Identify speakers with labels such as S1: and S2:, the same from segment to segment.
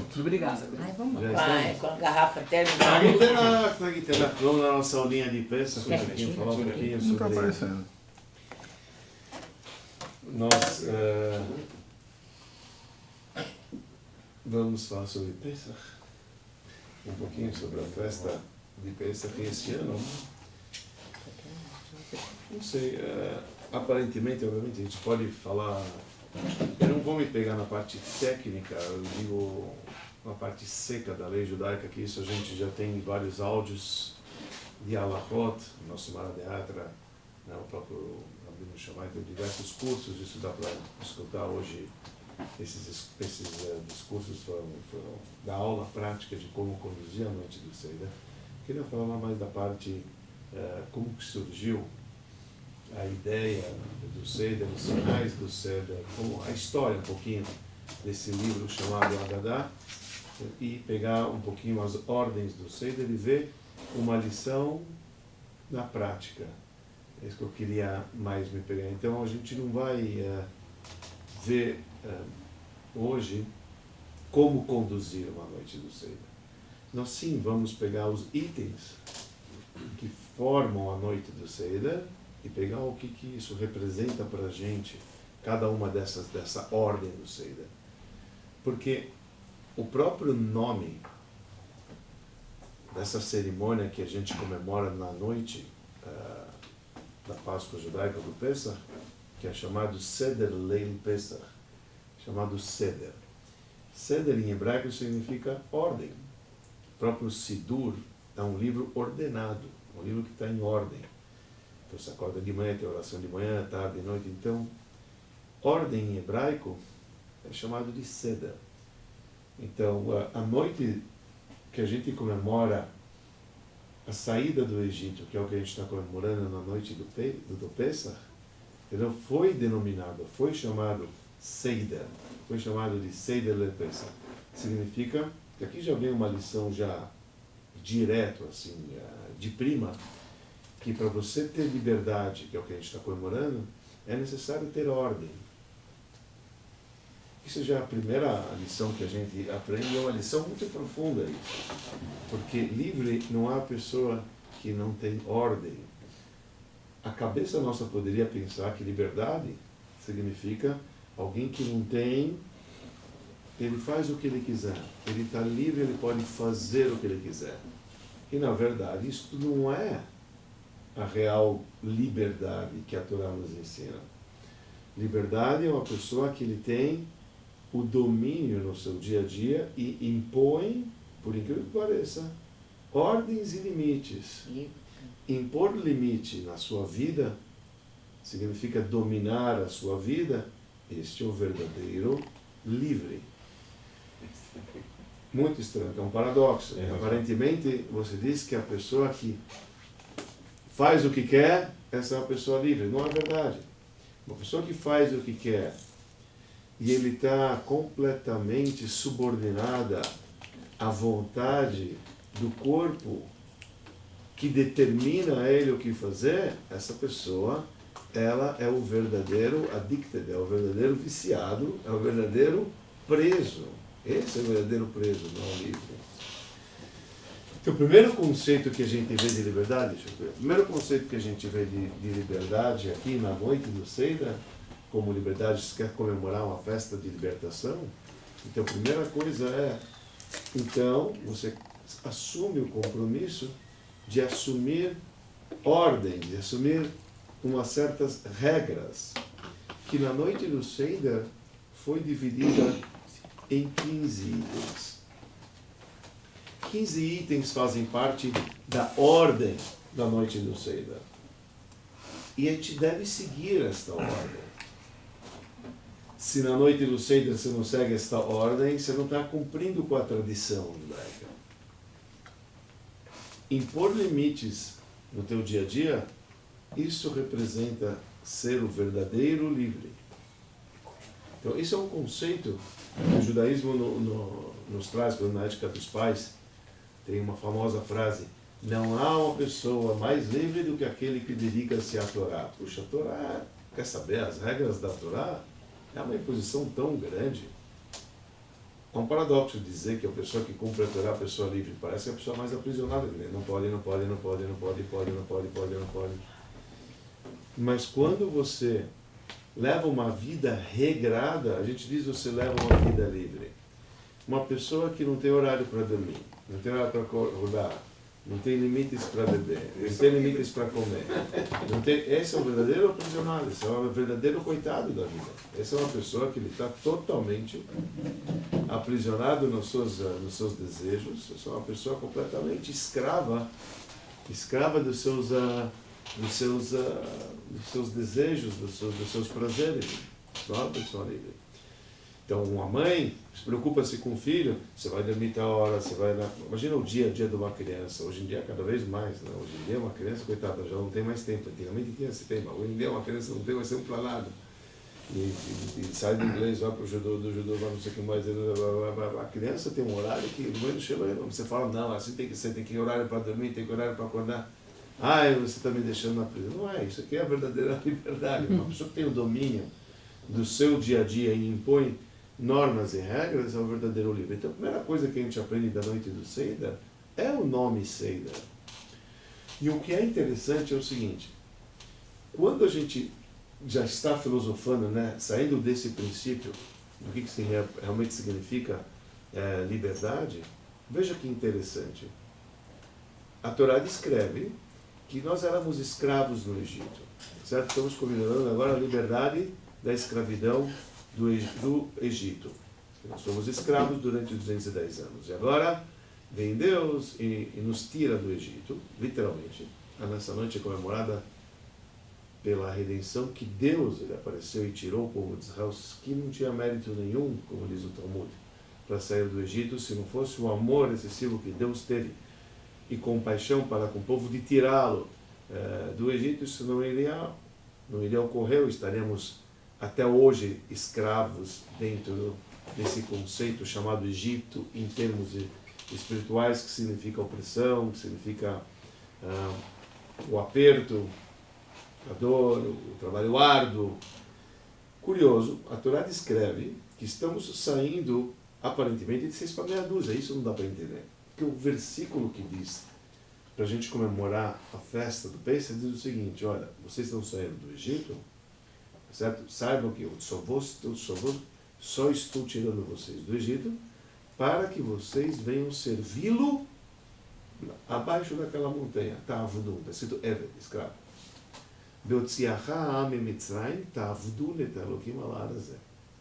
S1: Muito obrigado.
S2: Ai, vamos.
S3: Já
S4: Vai,
S3: estamos?
S4: com a garrafa terminal.
S3: Vamos na nossa aulinha de peça, falar um pouquinho
S1: Não está
S3: sobre...
S1: aparecendo.
S3: Nós vamos falar sobre Pesach, um pouquinho sobre a festa de Pesach esse ano. Não sei, aparentemente, obviamente, a gente pode falar... Eu não vou me pegar na parte técnica, eu digo na parte seca da lei judaica, que isso a gente já tem vários áudios de Alahot, nosso Maradeatra, né, o próprio Rabino Shammai tem diversos cursos, isso dá para escutar hoje. Esses discursos foram da aula prática de como conduzir a noite do Seder. Queria falar mais da parte, como que surgiu a ideia do Seder, os sinais do Seder, como a história um pouquinho desse livro chamado Haggadah, e pegar um pouquinho as ordens do Seder e ver uma lição na prática. É isso que eu queria mais me pegar. Então a gente não vai ver hoje como conduzir uma noite do Seder. Nós sim vamos pegar os itens que formam a noite do Seder e pegar o que isso representa para a gente, cada uma dessa ordem do Seder. Porque o próprio nome dessa cerimônia que a gente comemora na noite da Páscoa Judaica do Pesach, que é chamado Seder Leil Pesach, chamado Seder. Seder em hebraico significa ordem. O próprio Sidur é um livro ordenado, um livro que está em ordem. Então você acorda de manhã, tem oração de manhã, tarde, noite. Então, ordem em hebraico é chamado de Seder. Então, a noite que a gente comemora a saída do Egito, que é o que a gente está comemorando na noite do Pesach, entendeu? Foi denominado, foi chamado Seder, foi chamado de Seder le Pesach. Significa que aqui já vem uma lição já direto, assim, de prima, que para você ter liberdade, que é o que a gente está comemorando, é necessário ter ordem. Isso já é a primeira lição que a gente aprende, é uma lição muito profunda isso. Porque livre não há pessoa que não tem ordem. A cabeça nossa poderia pensar que liberdade significa alguém que não tem, ele faz o que ele quiser. Ele está livre, ele pode fazer o que ele quiser. E na verdade isso não é a real liberdade que a Torá nos ensina. Liberdade é uma pessoa que ele tem o domínio no seu dia a dia e impõe, por incrível que pareça, ordens e limites. Impor limite na sua vida significa dominar a sua vida. Este é o verdadeiro livre. Muito estranho, é um paradoxo. Aparentemente, você diz que a pessoa que faz o que quer, essa é uma pessoa livre. Não é verdade. Uma pessoa que faz o que quer e ele está completamente subordinada à vontade do corpo que determina a ele o que fazer, essa pessoa, ela é o verdadeiro addicted, é o verdadeiro viciado, é o verdadeiro preso. Esse é o verdadeiro preso, não o livre. Então, o primeiro conceito que a gente vê de liberdade, o primeiro conceito que a gente vê de liberdade aqui na noite do Seder, como liberdade, se quer comemorar uma festa de libertação, então a primeira coisa é, então, você assume o compromisso de assumir ordem, de assumir umas certas regras, que na noite do Seder foi dividida em 15 itens. 15 itens fazem parte da ordem da noite do Seder. E a gente deve seguir esta ordem. Se na noite do Seder você não segue esta ordem, você não está cumprindo com a tradição judaica. Impor limites no teu dia a dia, isso representa ser o verdadeiro livre. Então, isso é um conceito que o judaísmo nos traz, por exemplo, na Ética dos Pais. Tem uma famosa frase: não há uma pessoa mais livre do que aquele que dedica-se à Torá. Puxa, a Torá, quer saber, as regras da Torá é uma imposição tão grande. É um paradoxo dizer que a pessoa que cumpre a Torá é a pessoa livre. Parece que é a pessoa mais aprisionada. Não pode, não pode, não pode, não pode, pode, não pode, pode, não pode. Mas quando você leva uma vida regrada, a gente diz que você leva uma vida livre. Uma pessoa que não tem horário para dormir, não tem horário para acordar, não tem limites para beber, não tem limites para comer. Não tem, esse é o verdadeiro aprisionado, esse é o verdadeiro coitado da vida. Essa é uma pessoa que está totalmente aprisionado nos seus desejos. Essa é uma pessoa completamente escrava dos seus desejos, dos seus prazeres. Não é uma pessoa livre. Então, uma mãe preocupa-se com o filho, você vai dormir tal hora, você vai... Imagina o dia a dia de uma criança, hoje em dia cada vez mais, né? Hoje em dia uma criança, coitada, já não tem mais tempo, antigamente tinha esse tempo, hoje em dia uma criança não tem mais tempo para nada. E sai do inglês, vai para o judô, do judô, vai não sei o que mais, a criança tem um horário que a mãe não chega, você fala, não, assim tem que ser, tem que ter horário para dormir, tem que ter horário para acordar. Você está me deixando na prisão. Não é, isso aqui é a verdadeira liberdade. Uma pessoa que tem o domínio do seu dia a dia e impõe normas e regras é o verdadeiro livre. Então a primeira coisa que a gente aprende da noite do Seder é o nome Seder. E o que é interessante é o seguinte, quando a gente já está filosofando, né, saindo desse princípio, do que realmente significa liberdade, veja que interessante. A Torá descreve que nós éramos escravos no Egito, certo? Estamos comemorando agora a liberdade da escravidão do Egito. Nós fomos escravos durante 210 anos. E agora vem Deus e nos tira do Egito, literalmente. Nessa noite é comemorada pela redenção que Deus ele apareceu e tirou o povo de Israel, que não tinha mérito nenhum, como diz o Talmud, para sair do Egito, se não fosse o amor excessivo que Deus teve e compaixão para com o povo de tirá-lo do Egito. Isso não iria ocorrer, estaríamos até hoje escravos dentro desse conceito chamado Egito, em termos espirituais, que significa opressão, que significa o aperto, a dor, o trabalho árduo. Curioso, a Torá descreve que estamos saindo aparentemente de 6 para meia dúzia. Isso não dá para entender. Porque o versículo que diz para a gente comemorar a festa do Pesach diz o seguinte: olha, vocês estão saindo do Egito, certo? Saibam que eu só estou tirando vocês do Egito para que vocês venham servi-lo abaixo daquela montanha. Ta'avdu, está escrito Eved, escravo.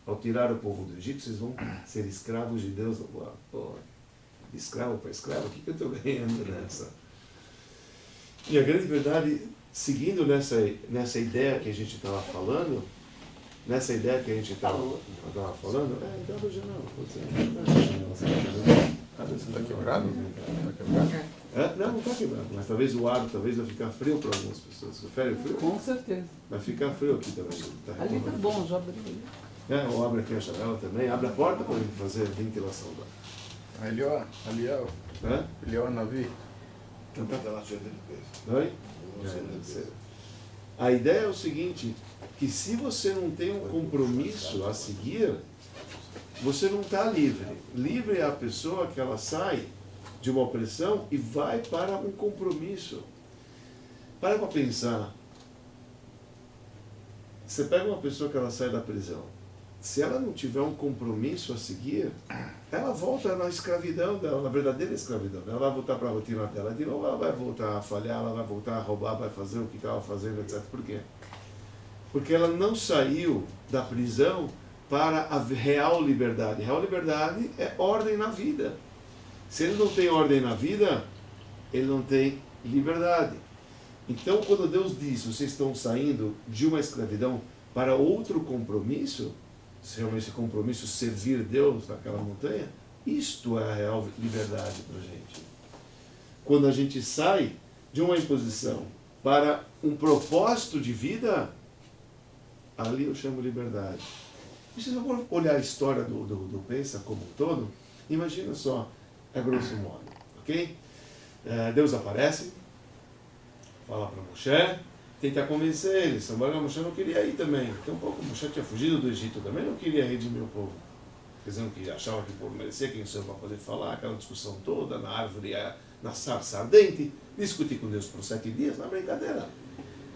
S3: Ao tirar o povo do Egito, vocês vão ser escravos de Deus. Pô, escravo para escravo, o que eu estou ganhando nessa? E a grande verdade, seguindo nessa ideia que a gente estava falando, então hoje não,
S1: Está quebrado?
S3: Não está quebrado, mas talvez o ar vai ficar frio para algumas pessoas. Prefere frio?
S2: Com certeza.
S3: Vai ficar frio aqui também.
S2: Ali tá bom, já abri.
S3: Ou abre aqui a janela também, abre a porta para fazer ventilação.
S1: Ali é o Navi.
S3: Oi? A ideia é o seguinte, que se você não tem um compromisso a seguir, você não está livre. Livre é a pessoa que ela sai de uma opressão e vai para um compromisso. Para pensar. Você pega uma pessoa que ela sai da prisão. Se ela não tiver um compromisso a seguir, ela volta na escravidão dela, na verdadeira escravidão. Ela vai voltar para a rotina dela de novo, ela vai voltar a falhar, ela vai voltar a roubar, vai fazer o que estava fazendo, etc. Por quê? Porque ela não saiu da prisão para a real liberdade. Real liberdade é ordem na vida. Se ele não tem ordem na vida, ele não tem liberdade. Então, quando Deus diz, vocês estão saindo de uma escravidão para outro compromisso, se realmente esse compromisso servir Deus naquela montanha, isto é a real liberdade para a gente. Quando a gente sai de uma imposição para um propósito de vida, ali eu chamo liberdade. E se eu olhar a história do Pesach como um todo, imagina só, a grosso modo, ok? Deus aparece, fala para Moshe, tenta convencer ele. Moshe não queria ir também. Então, Moshe tinha fugido do Egito também, não queria redimir o povo. dizendo que achava que por merecer quem sou para poder falar, aquela discussão toda na árvore, na sarça ardente, discutir com Deus por 7 dias, na brincadeira.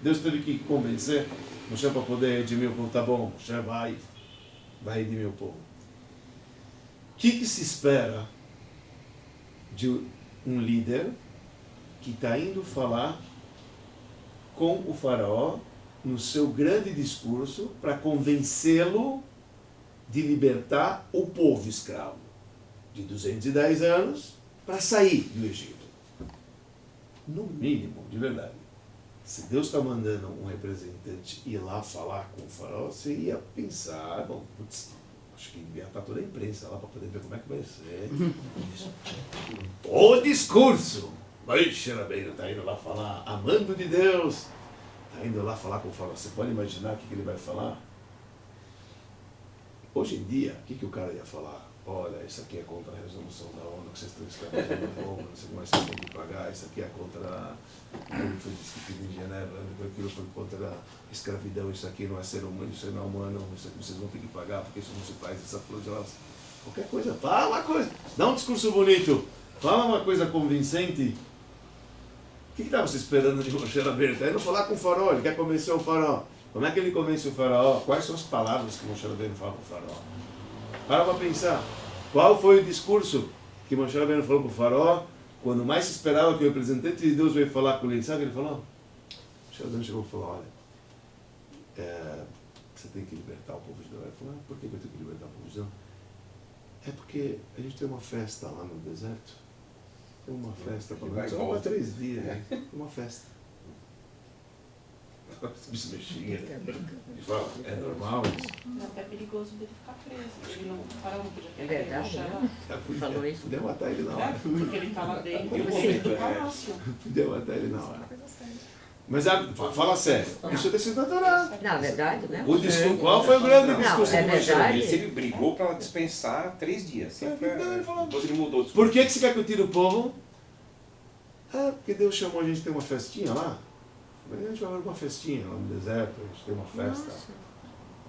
S3: Deus teve que convencer Moshe para poder redimir o povo. Tá bom, Moshe vai redimir o povo. O que se espera de um líder que está indo falar com o faraó no seu grande discurso para convencê-lo de libertar o povo escravo de 210 anos para sair do Egito? No mínimo, de verdade, se Deus está mandando um representante ir lá falar com o faraó, você ia pensar, bom, putz, acho que devia estar toda a imprensa lá para poder ver como é que vai ser. O discurso! Moshe Rabbeinu está indo lá falar, amando de Deus, está indo lá falar com o faraó. Você pode imaginar o que ele vai falar? Hoje em dia, o que o cara ia falar? Olha, isso aqui é contra a resolução da ONU, que vocês estão escravizando o povo, não sei como vocês têm que pagar, isso aqui é contra aquilo que foi discutido em Genebra, aquilo foi contra a escravidão, isso aqui não é ser humano, isso não é humano, isso aqui vocês vão ter que pagar, porque isso não se faz, essa coisa lá. Qualquer coisa, fala uma coisa, dá um discurso bonito, fala uma coisa convincente. O que estava se esperando de Moshe Rabbeinu? Está indo falar com o faraó, ele quer convencer o faraó. Como é que ele convence o faraó? Quais são as palavras que Moshe Rabbeinu fala para o faraó? Para pensar, qual foi o discurso que Moshe Rabbeinu falou para o faraó quando mais se esperava que o representante de Deus veio falar com ele? Sabe o que ele falou? Moshe Rabbeinu chegou e falou, olha, você tem que libertar o povo de Israel. Ele falou, por que eu tenho que libertar o povo de Israel? É porque a gente tem uma festa lá no deserto. Tem uma festa para 3 dias, né? Uma festa. Isso mexia. Ele fala, é normal isso.
S2: É até perigoso dele ficar preso. Ele não, o faraó não podia
S4: É verdade, né? Falou isso.
S3: Podia matar ele na hora.
S2: Porque ele estava dentro do palácio.
S3: Podia matar ele na hora. Mas fala sério, isso é tecido natural.
S4: Não, é verdade, né?
S3: O discurso, qual foi o grande discurso
S4: é
S3: do Moshe?
S4: verdade.
S5: Ele sempre brigou para dispensar 3 dias. Depois ele mudou o discurso.
S3: Por que você quer que eu tire o povo? Porque Deus chamou a gente ter uma festinha lá. A gente vai fazer uma festinha lá no deserto, a gente tem uma festa.
S4: Nossa.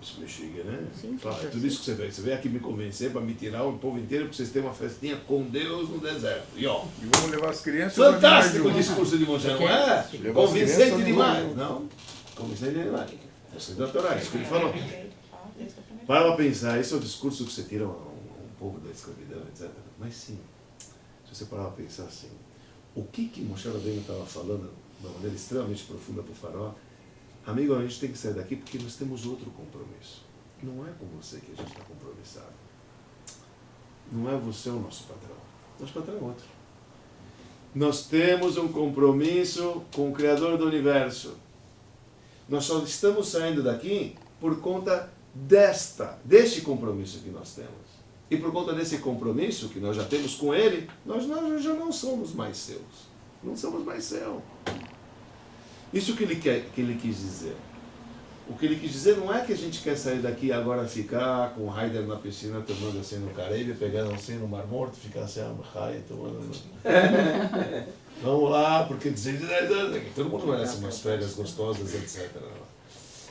S3: Isso me chega, né?
S4: Sim,
S3: Fala,
S4: sim,
S3: tudo
S4: sim.
S3: isso que você veio. Você veio aqui me convencer para me tirar o povo inteiro porque vocês têm uma festinha com Deus no deserto. E ó,
S1: E vamos levar as crianças.
S3: fantástico o
S1: para
S3: discurso de Moshe, não é?
S1: Levar as
S3: Convincente
S1: crianças
S3: demais.
S1: no-
S3: Não, convincente demais. Você da Torá, isso que ele falou. Para pensar, esse é o discurso que você tira um povo da escravidão, etc. Mas sim, se você parar para pensar assim, o que Moshe Rabbeinu estava falando de uma maneira extremamente profunda para o faraó, amigo, a gente tem que sair daqui porque nós temos outro compromisso. Não é com você que a gente está compromissado. Não é você o nosso patrão. Nosso patrão é outro. Nós temos um compromisso com o Criador do Universo. Nós só estamos saindo daqui por conta deste compromisso que nós temos. E por conta desse compromisso que nós já temos com Ele, nós já não somos mais seus. Não somos mais seus. Isso que ele quis dizer. O que ele quis dizer não é que a gente quer sair daqui e agora ficar com o Raider na piscina, tomando assim no Caribe, pegando assim no Mar Morto, ficar assim, tomando... Vamos lá, porque 210 anos aqui, todo mundo merece umas férias gostosas, etc.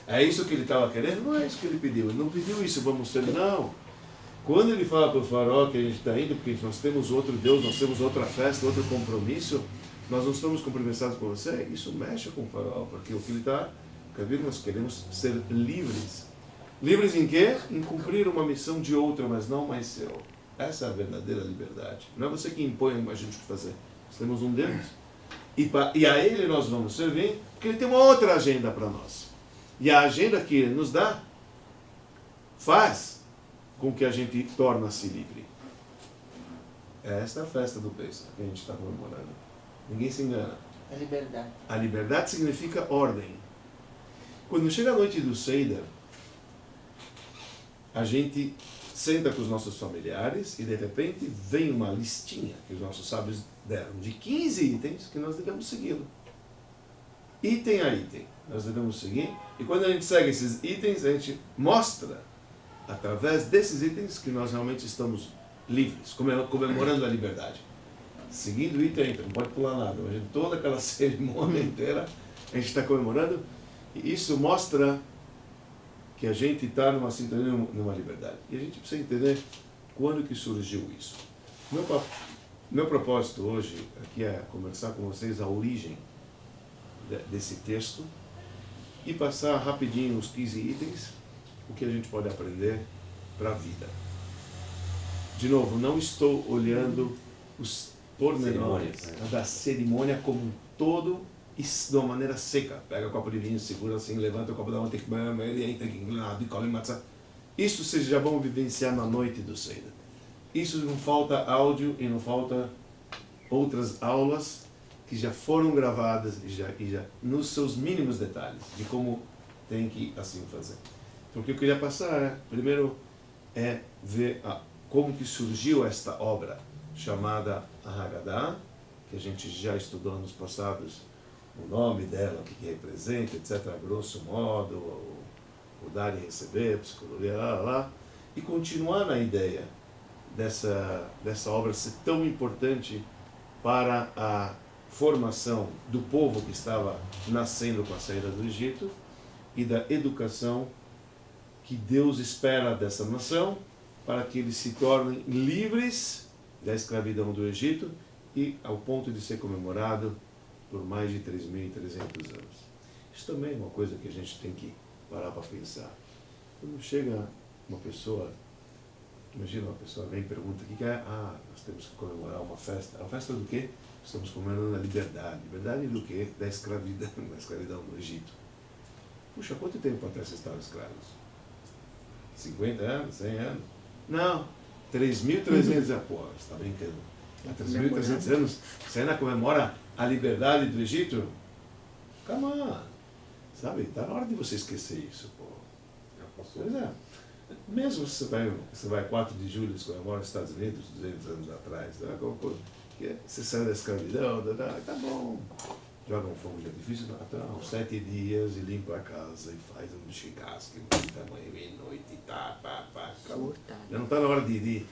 S3: É isso que ele estava querendo? Não é isso que ele pediu. Ele não pediu isso, vamos ser, não. Quando ele fala para o faraó que a gente está indo, porque nós temos outro Deus, nós temos outra festa, outro compromisso, nós não estamos compromissados com você, isso mexe com o faraó, porque o que ele está... Nós queremos ser livres. Livres em quê? Em cumprir uma missão de outro, mas não mais seu. Essa é a verdadeira liberdade. Não é você que impõe a gente o que fazer. Nós temos um Deus. E a Ele nós vamos servir, porque Ele tem uma outra agenda para nós. E a agenda que Ele nos dá faz com que a gente torne-se livre. Esta é a festa do Pesach que a gente está comemorando. Ninguém se engana.
S2: A liberdade.
S3: A liberdade significa ordem. Quando chega a noite do Seder, a gente senta com os nossos familiares e de repente vem uma listinha que os nossos sábios deram de 15 itens que nós devemos segui-lo. Item a item, nós devemos seguir. E quando a gente segue esses itens, a gente mostra, através desses itens, que nós realmente estamos livres, comemorando a liberdade. Seguindo o item a item, não pode pular nada, mas toda aquela cerimônia inteira a gente está comemorando. E isso mostra que a gente está numa sintonia, numa liberdade. E a gente precisa entender quando que surgiu isso? Meu propósito hoje aqui é conversar com vocês a origem desse texto e passar rapidinho os 15 itens, o que a gente pode aprender para a vida. De novo, não estou olhando os pormenores da cerimônia como um todo e de uma maneira seca. Pega o copo de vinho, segura assim, levanta o copo da mão, tem que beber, e aí tem que come matzah. Isso vocês já vão vivenciar na noite do Seder. Isso não falta áudio e não falta outras aulas que já foram gravadas e já nos seus mínimos detalhes de como tem que assim fazer. Então, o que eu queria passar primeiro é ver como que surgiu esta obra chamada a Haggadah, que a gente já estudou nos passados, o nome dela, o que representa, etc., a grosso modo, o dar e receber, psicologia, e continuar na ideia dessa obra ser tão importante para a formação do povo que estava nascendo com a saída do Egito e da educação que Deus espera dessa nação para que eles se tornem livres da escravidão do Egito e ao ponto de ser comemorado por mais de 3.300 anos. Isso também é uma coisa que a gente tem que parar para pensar. Quando chega uma pessoa, imagina uma pessoa vem e pergunta o que é, nós temos que comemorar uma festa. A festa do quê? Estamos comemorando a liberdade. Liberdade do quê? Da escravidão no Egito. Puxa, quanto tempo até vocês estavam escravos? 50 anos? 100 anos? Não, 3.300 anos. Pô, você está brincando. Há 3.300 anos você ainda comemora a liberdade do Egito? Come on. Sabe, está na hora de você esquecer isso, pô. Pois é. Mesmo se você vai 4 de julho, você comemora nos Estados Unidos, 200 anos atrás, né? Você sai da escravidão, tá bom. Joga um fogo de artifício, não, 7 dias e limpa a casa e faz um churrasco, tamanho, meia-noite, acabou. Já não está na hora de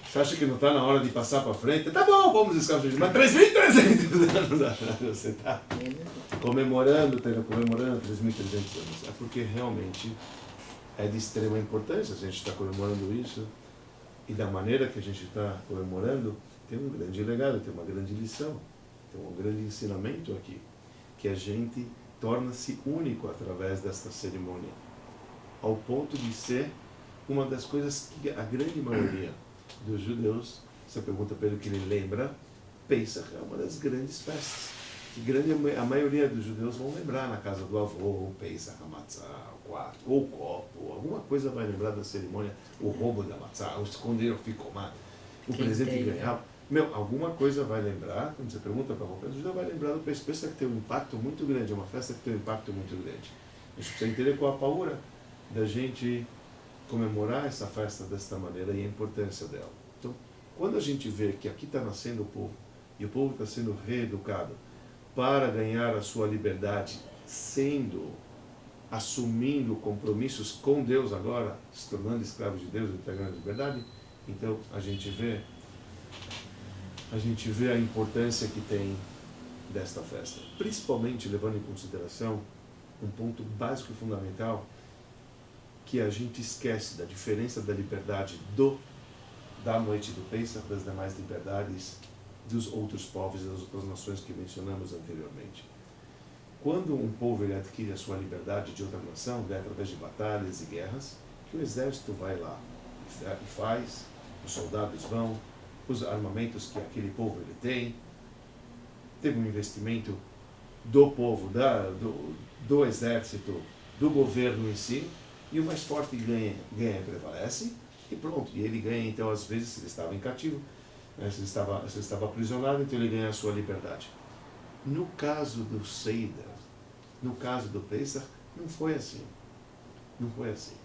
S3: Você acha que não está na hora de passar para frente? Tá bom, vamos escravos, mas 3.300 anos atrás você está comemorando 3.300 anos. É porque realmente é de extrema importância a gente está comemorando isso e da maneira que a gente está comemorando tem um grande legado, tem uma grande lição, tem um grande ensinamento aqui, que a gente torna-se único através desta cerimônia, ao ponto de ser uma das coisas que a grande maioria dos judeus, você pergunta pelo que ele lembra, Pesach é uma das grandes festas. A maioria dos judeus vão lembrar na casa do avô, o Pesach, a matzah, o quarto, ou o copo, alguma coisa vai lembrar da cerimônia, o roubo da matzah, o esconder o ficomá, o presente que ganhava. Alguma coisa vai lembrar, quando você pergunta para qualquer judeu, vai lembrar do Pesach. Pesach que tem um impacto muito grande, é uma festa que tem um impacto muito grande. A gente precisa entender qual a paura da gente comemorar essa festa desta maneira e a importância dela. Então, quando a gente vê que aqui está nascendo o povo, e o povo está sendo reeducado para ganhar a sua liberdade, assumindo compromissos com Deus agora, se tornando escravos de Deus e pegando a liberdade, então a gente vê a importância que tem desta festa, principalmente levando em consideração um ponto básico e fundamental, que a gente esquece da diferença da liberdade da noite do Pesach, das demais liberdades dos outros povos e das outras nações que mencionamos anteriormente. Quando um povo ele adquire a sua liberdade de outra nação, é através de batalhas e guerras, que o exército vai lá e faz, os soldados vão, os armamentos que aquele povo ele tem, teve um investimento do povo, do exército, do governo em si, e o mais forte ganha e prevalece, e pronto. E ele ganha, então, às vezes, se ele estava em cativo, se ele estava aprisionado, então ele ganha a sua liberdade. No caso do Seder, no caso do Pesach, não foi assim. Não foi assim.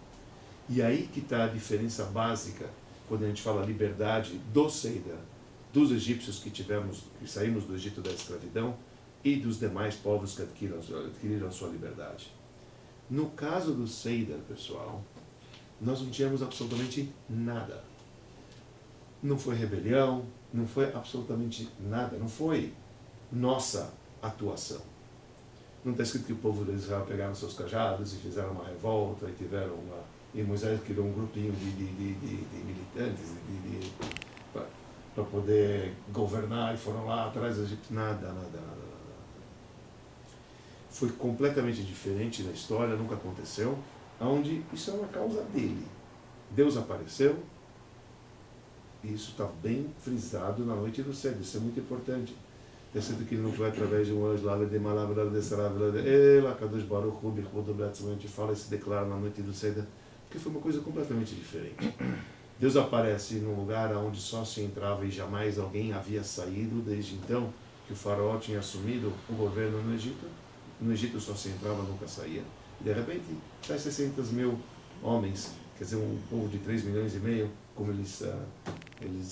S3: E aí que está a diferença básica, quando a gente fala liberdade do Seder, dos egípcios que saímos do Egito da escravidão, e dos demais povos que adquiriram a sua liberdade. No caso do Seder, pessoal, nós não tínhamos absolutamente nada. Não foi rebelião, não foi absolutamente nada, não foi nossa atuação. Não está escrito que o povo de Israel pegaram seus cajados e fizeram uma revolta e tiveram E Moisés criou um grupinho de militantes para poder governar, e foram lá atrás dos egípcios. Nada. Foi completamente diferente da história, nunca aconteceu, onde isso é uma causa dele. Deus apareceu, e isso está bem frisado na noite do céu, isso é muito importante. É certo que ele não foi através de um anjo lá, de Malabra, de Sarabra, de Kadosh Baruch Hu, Bichud, a gente fala e se declara na noite do céu, porque foi uma coisa completamente diferente. Deus aparece num lugar onde só se entrava e jamais alguém havia saído, desde então que o faraó tinha assumido o governo no Egito. No Egito só se entrava, nunca saía. E de repente, 600 mil homens, quer dizer, um povo de 3 milhões e meio, como eles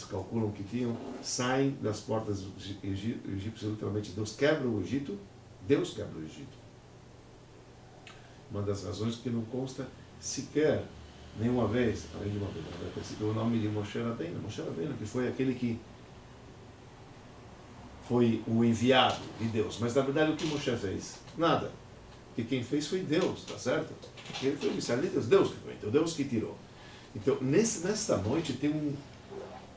S3: calculam que tinham, saem das portas dos egípcios, literalmente. Deus quebra o Egito. Uma das razões que não consta sequer, nenhuma vez, além de uma vez, deve ter sido o nome de Moshe Rabbeinu, que foi aquele que foi o enviado de Deus. Mas na verdade o que Moshe fez? Nada. Porque quem fez foi Deus, tá certo? Ele foi o emissário de Deus, Deus que foi, então Deus que tirou. Então, nesta noite tem um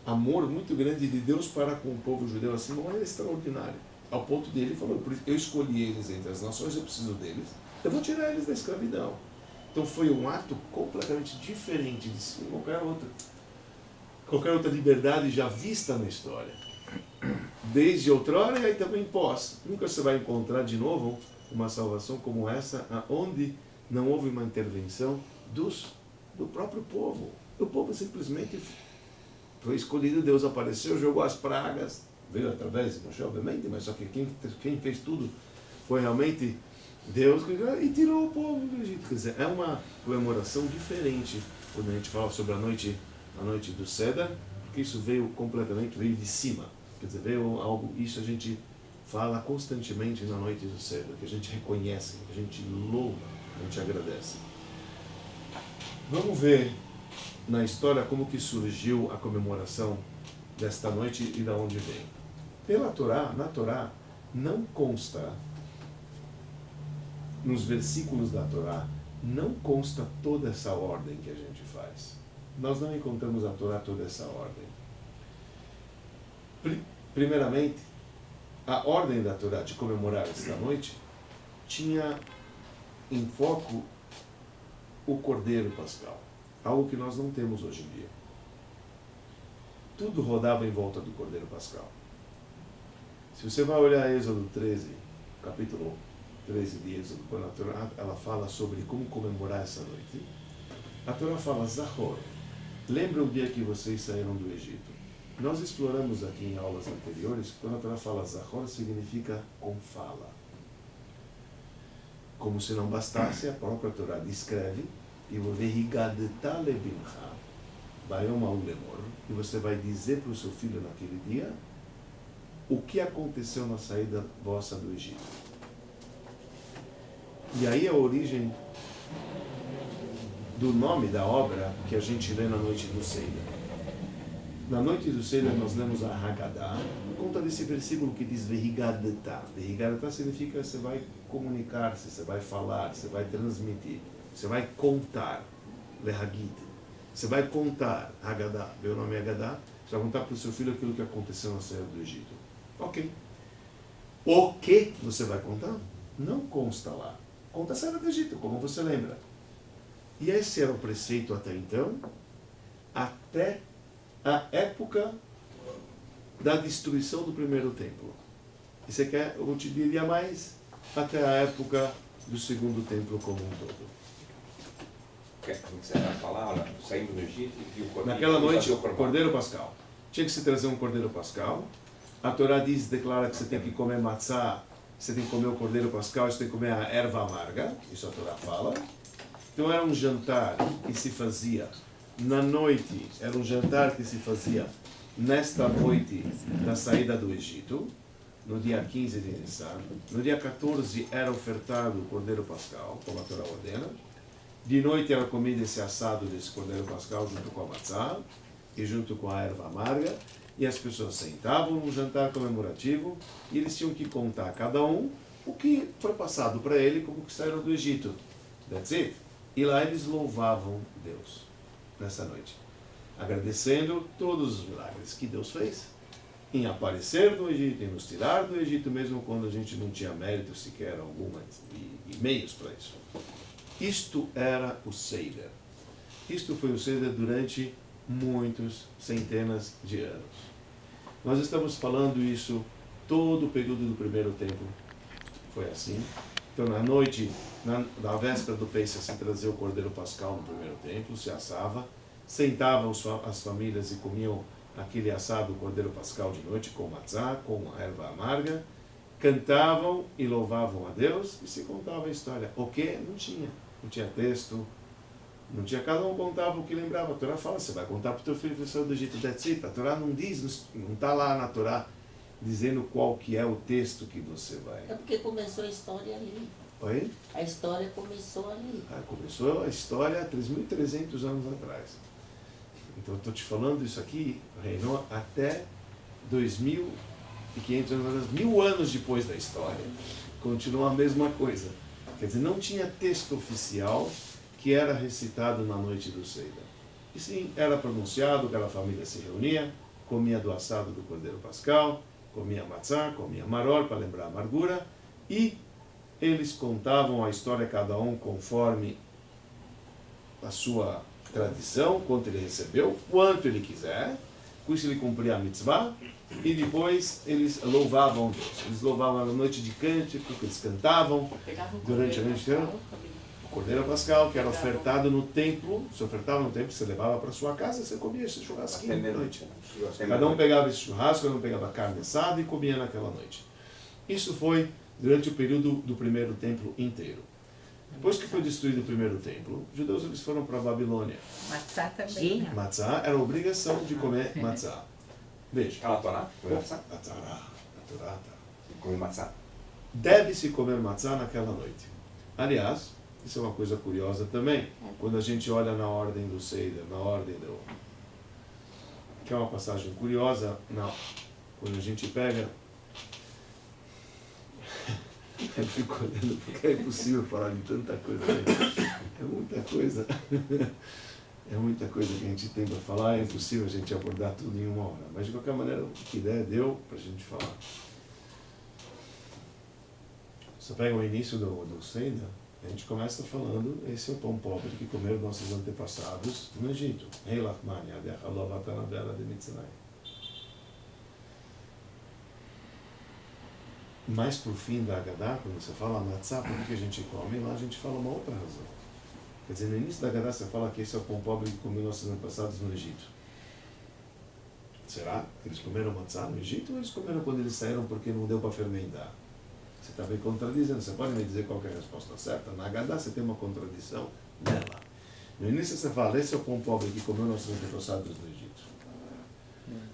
S3: amor muito grande de Deus para com o povo judeu, assim, de uma maneira extraordinária. Ao ponto de ele falou, eu escolhi eles entre as nações, eu preciso deles, eu vou tirar eles da escravidão. Então foi um ato completamente diferente de qualquer outra liberdade já vista na história. Desde outrora e aí também pós. Nunca você vai encontrar de novo uma salvação como essa, onde não houve uma intervenção do próprio povo. O povo simplesmente foi escolhido, Deus apareceu, jogou as pragas, veio através de Moshe, obviamente, mas só que quem fez tudo foi realmente Deus, e tirou o povo do Egito. Quer dizer, é uma comemoração diferente quando a gente fala sobre a noite do Seder, porque isso veio de cima. Quer dizer, veio algo, isso a gente fala constantemente na noite do Seder, que a gente reconhece, que a gente louva, a gente agradece. Vamos ver na história como que surgiu a comemoração desta noite e de onde vem. Na Torá, não consta, nos versículos da Torá, não consta toda essa ordem que a gente faz. Nós não encontramos na Torá toda essa ordem. Primeiramente, a ordem da Torá de comemorar esta noite tinha em foco o Cordeiro Pascal, algo que nós não temos hoje em dia. Tudo rodava em volta do Cordeiro Pascal. Se você vai olhar Êxodo 13, capítulo 13 de Êxodo, quando a Torá ela fala sobre como comemorar essa noite, a Torá fala, Zahor, lembra o dia que vocês saíram do Egito. Nós exploramos aqui em aulas anteriores, quando a Torá fala Zahor, significa com fala. Como se não bastasse, a própria Torá descreve, e você vai dizer para o seu filho naquele dia o que aconteceu na saída vossa do Egito. E aí a origem do nome da obra que a gente lê na noite do Seder. Na noite do Seder nós lemos a Haggadah, por conta desse versículo que diz Vehigadetá. Vehigadetá significa você vai comunicar-se, você vai falar, você vai transmitir, você vai contar. Lehagid. Você vai contar Haggadah, meu nome é Haggadah, você vai contar para o seu filho aquilo que aconteceu na saída do Egito. Ok. O que você vai contar? Não consta lá. Conta a saída do Egito, como você lembra. E esse era o preceito até então, até a época da destruição do primeiro templo. E você quer, eu te diria mais, até a época do segundo templo como um todo.
S5: Você vai falar, olha, saindo do Egito e o cordeiro.
S3: Naquela noite, o Cordeiro Pascal. Tinha que se trazer um Cordeiro Pascal. A Torá declara que você tem que comer matzá, você tem que comer o Cordeiro Pascal, você tem que comer a erva amarga. Isso a Torá fala. Então era um jantar que se fazia na noite, era um jantar que se fazia nesta noite da saída do Egito, no dia 15 de Nissan. No dia 14 era ofertado o Cordeiro Pascal, como a Torá ordena. De noite era comido esse assado desse Cordeiro Pascal junto com a matzá e junto com a erva amarga. E as pessoas sentavam num jantar comemorativo e eles tinham que contar cada um o que foi passado para ele como que saíram do Egito. That's it. E lá eles louvavam Deus nessa noite, agradecendo todos os milagres que Deus fez em aparecer no Egito, em nos tirar do Egito, mesmo quando a gente não tinha mérito sequer alguma e meios para isso. Isto era o Seder. Isto foi o Seder durante muitos centenas de anos. Nós estamos falando isso todo o período do primeiro templo. Foi assim. Então, na noite, na véspera do Pesach, se trazia o Cordeiro Pascal no primeiro templo, se assava, sentavam as famílias e comiam aquele assado Cordeiro Pascal de noite com matzá, com a erva amarga, cantavam e louvavam a Deus e se contava a história. O que? Não tinha. Não tinha texto, não tinha, cada um contava o que lembrava. A Torá fala, você vai contar para o teu filho que saiu do Egito, that's it. A Torá não diz, não está lá na Torá dizendo qual que é o texto que você vai.
S4: É porque começou a história ali.
S3: Oi?
S4: A história começou ali.
S3: Começou a história há 3.300 anos atrás. Então eu estou te falando isso aqui, reinou até 2.500 anos atrás, 1000 anos depois da história. Continua a mesma coisa. Quer dizer, não tinha texto oficial que era recitado na noite do Seder. E sim, era pronunciado, aquela família se reunia, comia do assado do Cordeiro Pascal, comia matzá, comia maror para lembrar a amargura, e eles contavam a história, cada um conforme a sua tradição, quanto ele recebeu, quanto ele quiser, com isso ele cumpria a mitzvah, e depois eles louvavam Deus. Eles louvavam na noite de cântico, que eles cantavam durante a noite inteira. O Cordeiro Pascal, que era ofertado no templo, se ofertava no templo, você levava para sua casa, você comia esse churrasquinho de noite. Cada um pegava esse churrasco, cada um pegava carne assada e comia naquela noite. Isso foi durante o período do primeiro templo inteiro. Depois que foi destruído o primeiro templo, os judeus eles foram para a Babilônia.
S6: Matzá também. Né?
S3: Matzá era a obrigação de comer matzá. Veja.
S5: Está na Torá?
S3: A Torá.
S5: Comer matzá.
S3: Deve-se comer matzá naquela noite. Aliás, isso é uma coisa curiosa também. Quando a gente olha na ordem do Seder, na ordem do... que é uma passagem curiosa, quando a gente pega... Eu fico olhando porque é impossível falar de tanta coisa. É muita coisa. É muita coisa que a gente tem para falar, é impossível a gente abordar tudo em uma hora. Mas de qualquer maneira, o que der, deu para a gente falar. Você pega o início do Seder, a gente começa falando, esse é o pão pobre que comeram nossos antepassados no Egito. Rei Lachmani, Adechalovatalavela de Mitzrayim. Mais por fim da Haggadah, quando você fala matzá, por que a gente come? Lá a gente fala uma outra razão. Quer dizer, no início da Haggadah você fala que esse é o pão pobre que comeu nossos antepassados no Egito. Será que eles comeram matzá no Egito ou eles comeram quando eles saíram porque não deu para fermentar? Você está me contradizendo. Você pode me dizer qual que é a resposta certa? Na Haggadah você tem uma contradição nela. No início você fala, esse é o pão pobre que comeu nossos antepassados no Egito.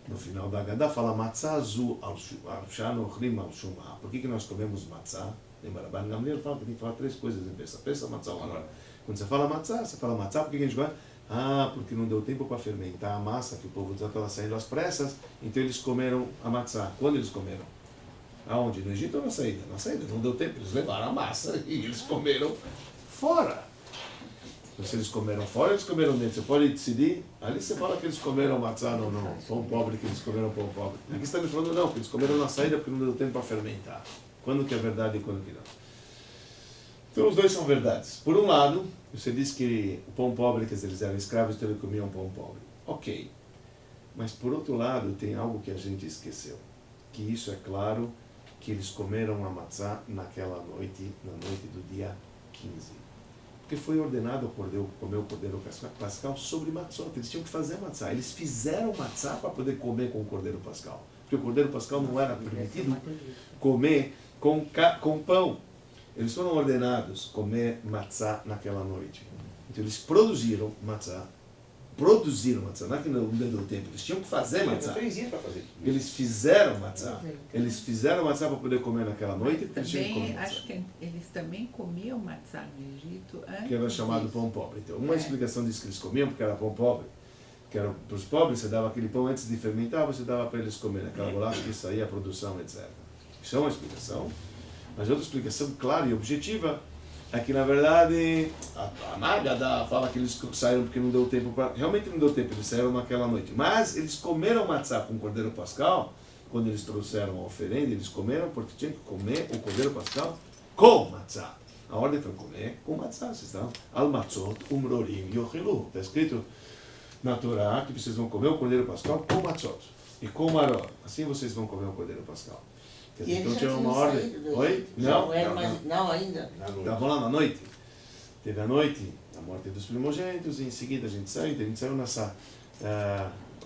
S3: No final da Haggadah fala matzá azu al-shano chrim al-shumah. Por que nós comemos matzá? Lembra? Rabban Gamliel fala que tem que falar 3 coisas em Pesach. Pesach, matzá, agora. Quando você fala matzá, por que a gente gosta? Porque não deu tempo para fermentar a massa, que o povo estava saindo às pressas, então eles comeram a matzá. Quando eles comeram? Aonde? No Egito ou na saída? Na saída, não deu tempo, eles levaram a massa e eles comeram fora. Então, se eles comeram fora, eles comeram dentro. Você pode decidir, ali você fala que eles comeram matzá ou não, pão pobre, que eles comeram pão pobre. Aqui você está me falando não, que eles comeram na saída porque não deu tempo para fermentar. Quando que é verdade e quando que não? Então os dois são verdades. Por um lado, você diz que o pão pobre, quer dizer, eles eram escravos, então eles comiam pão pobre. Ok. Mas por outro lado, tem algo que a gente esqueceu. Que isso é claro, que eles comeram a matzá naquela noite, na noite do dia 15. Porque foi ordenado comer o Cordeiro Pascal sobre matzot. Eles tinham que fazer matzá. Eles fizeram matzá para poder comer com o Cordeiro Pascal. Porque o Cordeiro Pascal não era permitido comer com pão. Eles foram ordenados comer matzá naquela noite. Então eles produziram matzá, não é que não deu tempo, eles tinham que fazer matzá.
S5: 3 dias para fazer.
S3: Eles fizeram matzá. Eles fizeram matzá para poder comer naquela noite.
S6: Também, acho que eles também comiam matzá no Egito antes.
S3: Que era chamado pão pobre. Então, uma explicação disso que eles comiam, porque era pão pobre, que era para os pobres, você dava aquele pão antes de fermentar, você dava para eles comer naquela bolacha que saía a produção, etc. Isso é uma explicação. Mas outra explicação clara e objetiva é que na verdade a Magadá fala que eles saíram porque não deu tempo para. Realmente não deu tempo, eles saíram naquela noite. Mas eles comeram matzá com o cordeiro pascal, quando eles trouxeram a oferenda, eles comeram porque tinham que comer o cordeiro pascal com matzá. A ordem foi comer com matzá, vocês estão? Al matzot, umrorim e ochilu. Está escrito na Torá que vocês vão comer o cordeiro pascal com matzot e com maror. Assim vocês vão comer o cordeiro pascal. Quer dizer, então tinha uma ordem. Oi? Não,
S4: não ainda.
S3: Estavam lá na noite. Teve a noite, a morte dos primogênitos, e em seguida a gente saiu nessa.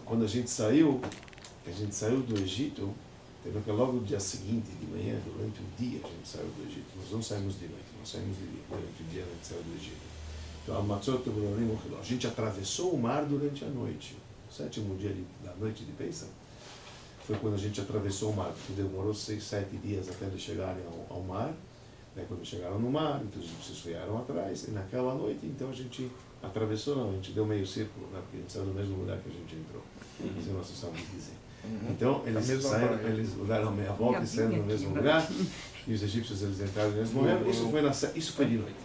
S3: Quando a gente saiu do Egito, teve que logo no dia seguinte, de manhã, durante o dia, a gente saiu do Egito. Nós não saímos de noite, nós saímos de dia. Durante o dia a gente saiu do Egito. Então, a gente atravessou o mar durante a noite. O 7º dia da noite de Pesach foi quando a gente atravessou o mar, porque demorou 6, 7 dias até eles chegarem ao mar. Daí quando chegaram no mar, então os egípcios vieram atrás, e naquela noite, então a gente atravessou, não, a gente deu meio círculo, né, porque a gente saiu do mesmo lugar que a gente entrou. Isso nós sabemos dizer. Então eles deram meia volta e saíram no mesmo lugar, e os egípcios eles entraram no mesmo lugar. Isso foi de noite.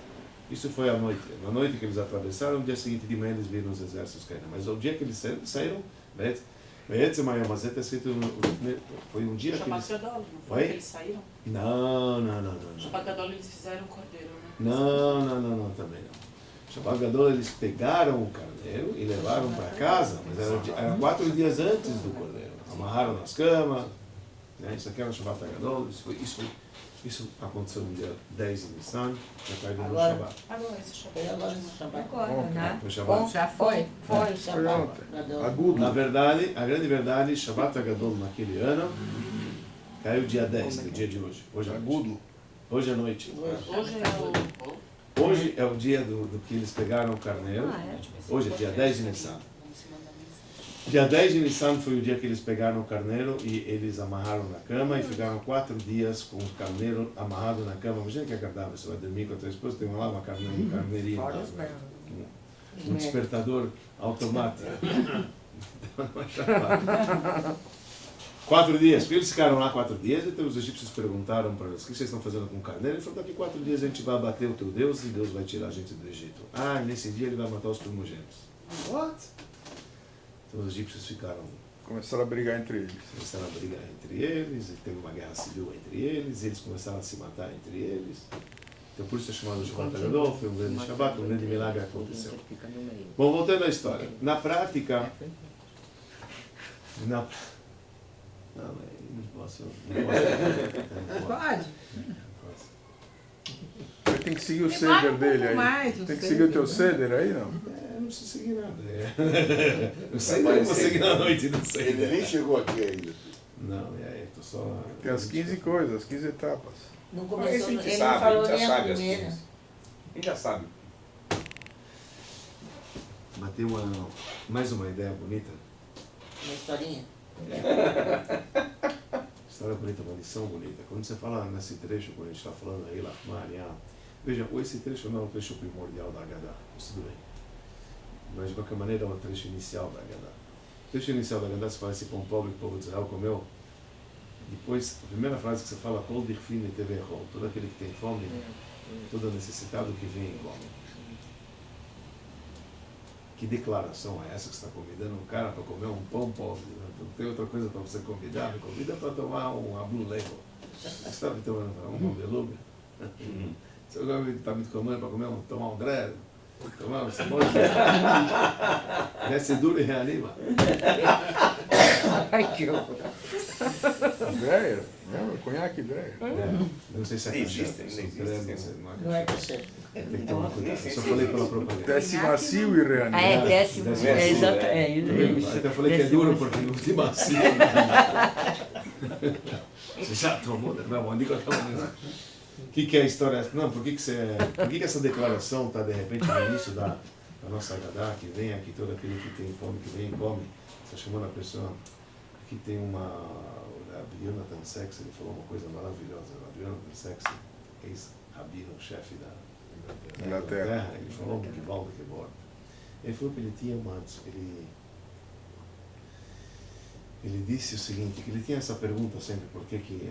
S3: Isso foi à noite. Na noite que eles atravessaram, no dia seguinte de manhã eles viram os exércitos caindo. Mas o dia que eles saíram, mas está escrito, foi um dia que eles...
S2: Gadol, não foi que eles saíram?
S3: Não.
S2: Shabbat Gadol eles fizeram o cordeiro, né?
S3: Não, também não. Shabbat Gadol eles pegaram o carneiro e levaram para casa, mas era 4 dias antes do cordeiro. Amarraram nas camas, né? Isso aqui era o Shabbat Gadol, isso aconteceu no dia 10 de Nissan, já caiu no Shabbat.
S2: Agora esse Shabbat.
S4: Foi agora no Shabbat.
S6: Agora, né?
S3: Foi Shabbat.
S6: Já foi?
S4: Foi Shabbat.
S1: Agudo.
S3: Na verdade, a grande verdade, Shabbat Gadol naquele ano caiu dia 10, que é o dia de hoje. Hoje à noite.
S1: Agudo.
S3: Hoje à noite.
S2: Hoje
S3: Hoje
S2: é o...
S3: é o dia do que eles pegaram o carneiro. Hoje é dia 10 de Nissan. Dia 10 de Nissan foi o dia que eles pegaram o carneiro e eles amarraram na cama e ficaram 4 dias com o carneiro amarrado na cama. Imagina que agradável, você vai dormir com a tua esposa, tem lá uma carneirinha, um despertador automático. 4 dias, porque eles ficaram lá 4 dias, então os egípcios perguntaram para eles: o que vocês estão fazendo com o carneiro? Ele falou: daqui 4 dias a gente vai abater o teu Deus e Deus vai tirar a gente do Egito. Ah, e nesse dia ele vai matar os primogênitos. What? Então os egípcios
S1: Começaram a brigar entre eles.
S3: Começaram a brigar entre eles, e teve uma guerra civil entre eles, e eles começaram a se matar entre eles. Então por isso é chamado Shabbat Gadol, foi um grande Shabbat, um grande milagre aconteceu. Bom, voltando à história. Na prática... Não, posso.
S6: Pode.
S1: Você tem que seguir o ceder dele aí.
S6: Mais,
S1: tem que seguir o teu ceder aí, não?
S3: Não preciso seguir nada. Eu sei que eu vou seguir na noite, não sei.
S7: Ele nem chegou aqui ainda.
S3: Não, tô só...
S1: Tem as 15 coisas, as 15 etapas.
S4: Não
S5: Mas
S4: começou,
S5: isso a gente
S4: ele
S5: sabe,
S4: não falou
S5: a gente
S4: nem
S5: já
S4: a
S5: sabe as
S4: primeira.
S5: coisas. A gente já sabe.
S3: Mas tem mais uma ideia bonita.
S4: Uma historinha.
S3: História bonita, uma lição bonita. Quando você fala nesse trecho, quando a gente está falando aí, veja, esse trecho não é o trecho primordial da Haggadah, isso tudo bem. Mas de qualquer maneira é o trecho inicial da Haggadah. O trecho inicial da Haggadah se fala: esse pão pobre que o povo de Israel comeu. Depois, a primeira frase que você fala: todo aquele que tem fome, todo necessitado que vem e come. Que declaração é essa que você está convidando um cara para comer um pão pobre? Não tem outra coisa para você convidar? Me convida para tomar uma Blue Label. Você está me tomando uma beluga? Você está me comendo para tomar um dread? Tomar um cebola? Desce duro e reanima.
S6: Ai, que horror.
S1: Dreyer? Lembra? Conhaque Dreyer.
S3: Não sei se é
S5: Existe,
S4: Não é cachê.
S3: Tem que tomar cuidado. Eu só falei pela propaganda.
S1: Desce macio e reanima.
S8: Desce. Exato.
S3: Até falei que é duro porque não tem macio. Você já tomou? Não, bom, digo até o que é a história? Não, por que essa declaração está de repente no início da nossa Haggadah, que vem aqui todo aquele que tem fome, que vem e come? Você está chamando a pessoa. Aqui tem Jonathan Sachs, ele falou uma coisa maravilhosa. Jonathan Sachs, ex-rabino, chefe da Inglaterra, ele falou que Valdo que borda. Ele falou que ele tinha ele disse o seguinte, que ele tinha essa pergunta sempre: por que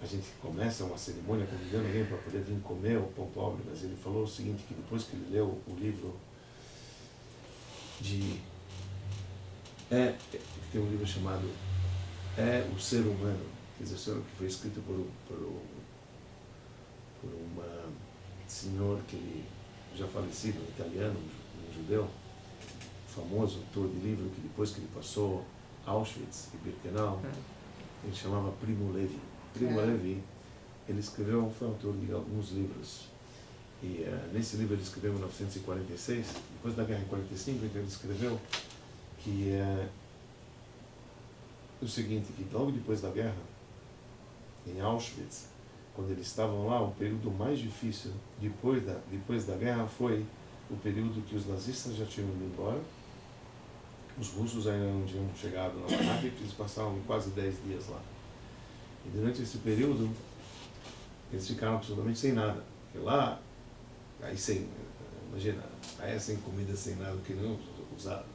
S3: a gente começa uma cerimônia convidando alguém para poder vir comer o pão pobre, mas ele falou o seguinte, que depois que ele leu o livro tem um livro chamado O Ser Humano, quer dizer, que foi escrito por um senhor que ele, já falecido, um italiano, um judeu, famoso autor de livro, que depois que ele passou Auschwitz e Birkenau, ele chamava Primo Levi. Primo Levi, ele escreveu, foi autor de alguns livros, e nesse livro ele escreveu em 1946, depois da guerra em 45, ele escreveu que o seguinte, que logo depois da guerra, em Auschwitz, quando eles estavam lá, o período mais difícil depois da guerra foi o período que os nazistas já tinham ido embora, os russos ainda não tinham chegado na barraca e eles passaram quase 10 dias lá. E durante esse período, eles ficaram absolutamente sem nada. Porque lá, aí imagina, aí sem comida, sem nada, que não usaram.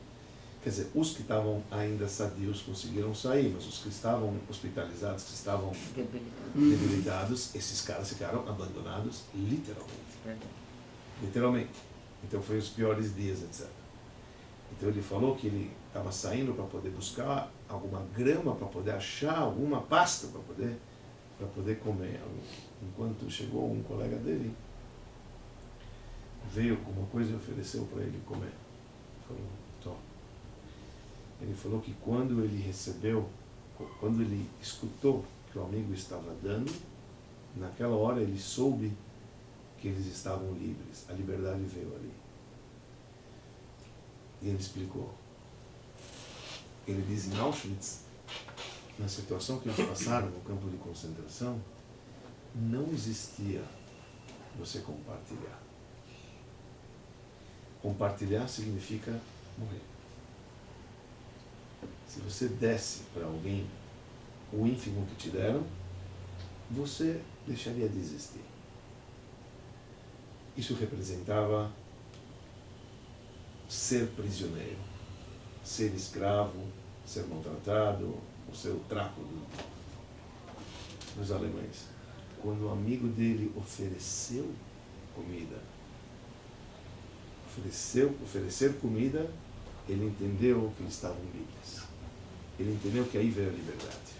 S3: Quer dizer, os que estavam ainda sadios conseguiram sair, mas os que estavam hospitalizados, que estavam debilitados, esses caras ficaram abandonados literalmente. Literalmente. Então foi os piores dias, etc. Então ele falou que ele estava saindo para poder buscar alguma grama, para poder achar alguma pasta para poder comer. Enquanto chegou um colega dele, veio com uma coisa e ofereceu para ele comer. Falou, toma. Ele falou que quando ele escutou que o amigo estava dando, naquela hora ele soube que eles estavam livres. A liberdade veio ali. E ele explicou. Ele diz, em Auschwitz, na situação que eles passaram no campo de concentração, não existia você compartilhar. Compartilhar significa morrer. Se você desse para alguém o ínfimo que te deram, você deixaria de existir. Isso representava ser prisioneiro, ser escravo, ser maltratado, ou ser o trapo dos alemães. Quando o amigo dele ofereceu comida, oferecer comida, ele entendeu que eles estavam livres. Ele entendeu que aí veio a liberdade.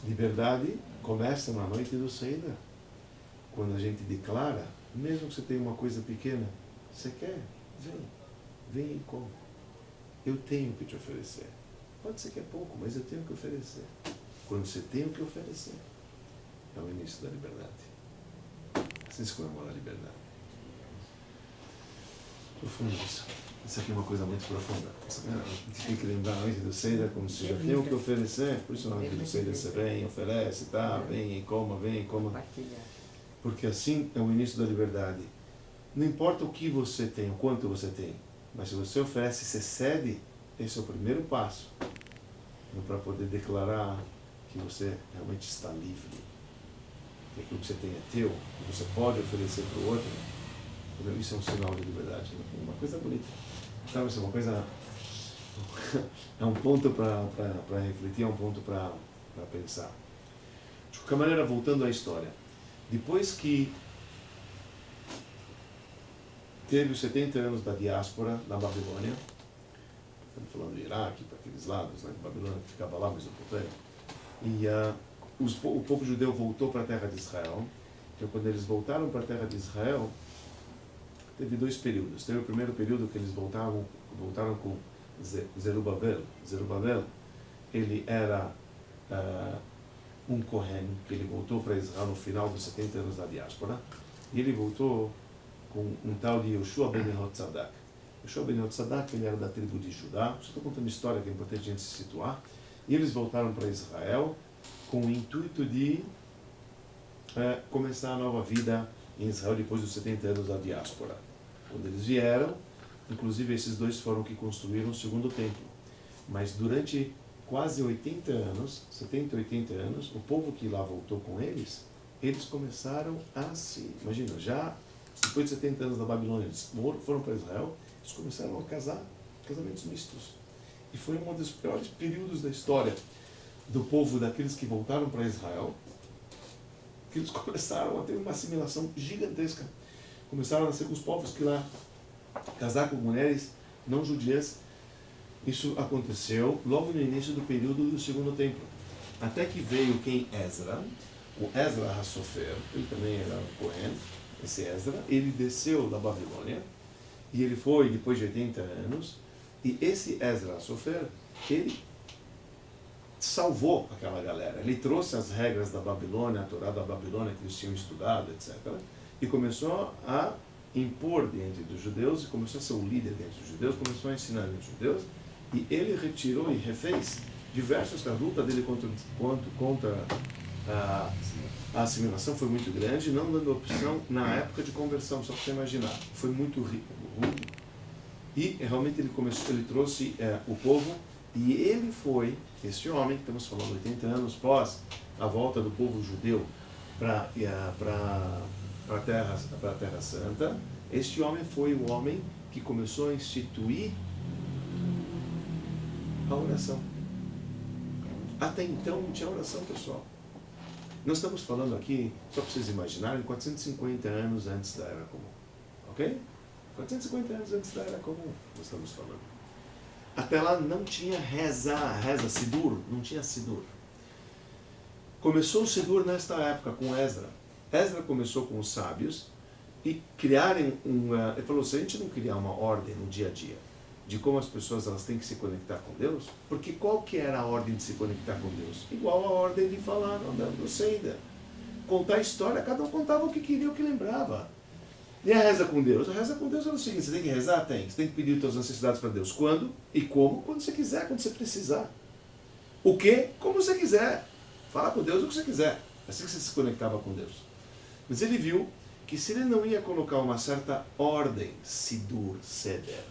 S3: Liberdade começa na noite do Seder. Quando a gente declara, mesmo que você tenha uma coisa pequena, você quer? Vem e come. Eu tenho que te oferecer. Pode ser que é pouco, mas eu tenho que oferecer. Quando você tem o que oferecer, é o início da liberdade. Assim se comemora a liberdade. Profundo isso. Isso aqui é uma coisa muito profunda. A gente tem que lembrar a noite do Seder como se já tem o que oferecer. Por isso na noite do Seder você vem, oferece, tá? Vem e coma, vem e coma. Porque assim é o início da liberdade. Não importa o que você tem, o quanto você tem, mas se você oferece, você cede, esse é o primeiro passo para poder declarar que você realmente está livre. Que aquilo que você tem é teu, que você pode oferecer para o outro. Isso é um sinal de liberdade. Uma coisa bonita. Sabe, isso é uma coisa... É um ponto para refletir, é um ponto para pensar. De qualquer maneira, voltando à história. Depois que teve os 70 anos da diáspora na Babilônia, estamos falando do Iraque, para aqueles lados, né, Babilônia que ficava lá, Mesopotâmia, e o povo judeu voltou para a terra de Israel. Então, quando eles voltaram para a terra de Israel, teve dois períodos. Teve o primeiro período que eles voltaram com Zerubabel. Zerubabel, ele era um Kohen, que ele voltou para Israel no final dos 70 anos da diáspora, e ele voltou com um tal de Yoshua ben Yehotzadak. Yoshua ben Yehotzadak, ele era da tribo de Judá. Só estou contando uma história que é importante a gente se situar. E eles voltaram para Israel com o intuito de começar a nova vida em Israel depois dos 70 anos da diáspora. Quando eles vieram, inclusive esses dois foram que construíram o segundo templo. Mas durante quase 80 anos, 70, 80 anos, o povo que lá voltou com eles começaram a se... Imagina, já depois de 70 anos da Babilônia, eles foram para Israel, eles começaram a casar, casamentos mistos. E foi um dos piores períodos da história. do povo daqueles que voltaram para Israel, que eles começaram a ter uma assimilação gigantesca. Começaram a nascer com os povos que lá, casar com mulheres não judias. Isso aconteceu logo no início do período do Segundo Templo. Até que veio quem? Ezra. O Ezra HaSofer, ele também era um Cohen, esse Ezra, ele desceu da Babilônia, e ele foi depois de 80 anos, e esse Ezra HaSofer, ele salvou aquela galera. Ele trouxe as regras da Babilônia, a Torá da Babilônia que eles tinham estudado, etc. E começou a impor diante dos judeus, e começou a ser o líder diante dos judeus, começou a ensinar os judeus, e ele retirou e refez diversos, a luta dele contra a assimilação foi muito grande, não dando opção na época de conversão, só para você imaginar. Foi muito rico. E realmente ele trouxe o povo, e ele foi, esse homem, que estamos falando 80 anos pós a volta do povo judeu para a Terra Santa, este homem foi o homem que começou a instituir a oração. Até então não tinha oração, pessoal. Nós estamos falando aqui, só para vocês imaginarem, 450 anos antes da Era Comum. Ok? 450 anos antes da Era Comum, nós estamos falando. Até lá não tinha reza, Sidur, não tinha Sidur. Começou o Sidur nesta época com Ezra. Ezra começou com os sábios e criarem ele falou, se a gente não criar uma ordem no dia a dia de como as pessoas elas têm que se conectar com Deus, porque qual que era a ordem de se conectar com Deus? Igual a ordem de falar no Seder. Contar a história, cada um contava o que queria, o que lembrava. E a reza com Deus? A reza com Deus é o seguinte, você tem que rezar? Tem. Você tem que pedir as suas necessidades para Deus. Quando e como? Quando você quiser, quando você precisar. O que? Como você quiser. Falar com Deus o que você quiser. Assim que você se conectava com Deus. Mas ele viu que se ele não ia colocar uma certa ordem, Sidur, Seder,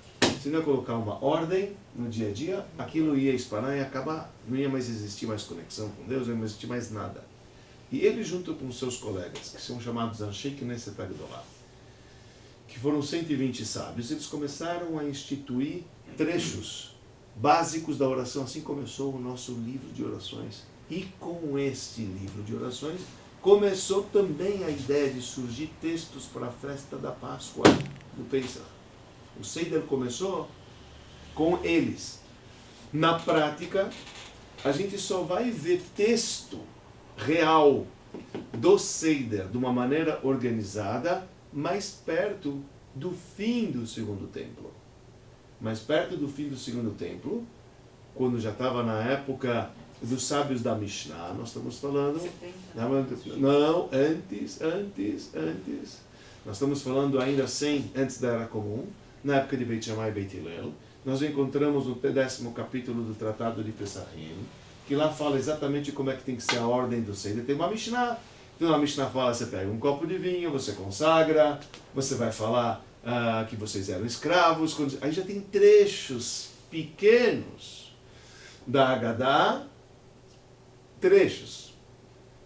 S3: se não ia colocar uma ordem no dia a dia, aquilo ia espanar e acabar, não ia mais existir mais conexão com Deus, não ia mais existir mais nada. E ele, junto com seus colegas, que são chamados Anshei Knesset Agdolah, que foram 120 sábios, eles começaram a instituir trechos básicos da oração. Assim começou o nosso livro de orações. E com este livro de orações, começou também a ideia de surgir textos para a festa da Páscoa, do Pesach. O Seder começou com eles. Na prática, a gente só vai ver texto real do Seder de uma maneira organizada mais perto do fim do Segundo Templo. Mais perto do fim do Segundo Templo, quando já estava na época dos sábios da Mishnah, nós estamos falando...
S2: 70.
S3: Não, antes. Nós estamos falando ainda antes da Era Comum, na época de Beit Shammai e Beit Hillel. Nós encontramos no 10º capítulo do Tratado de Pesachim, que lá fala exatamente como é que tem que ser a ordem do Seder. Tem uma Mishnah. Então a Mishnah fala, você pega um copo de vinho, você consagra, você vai falar que vocês eram escravos. Aí já tem trechos pequenos da Haggadah, trechos.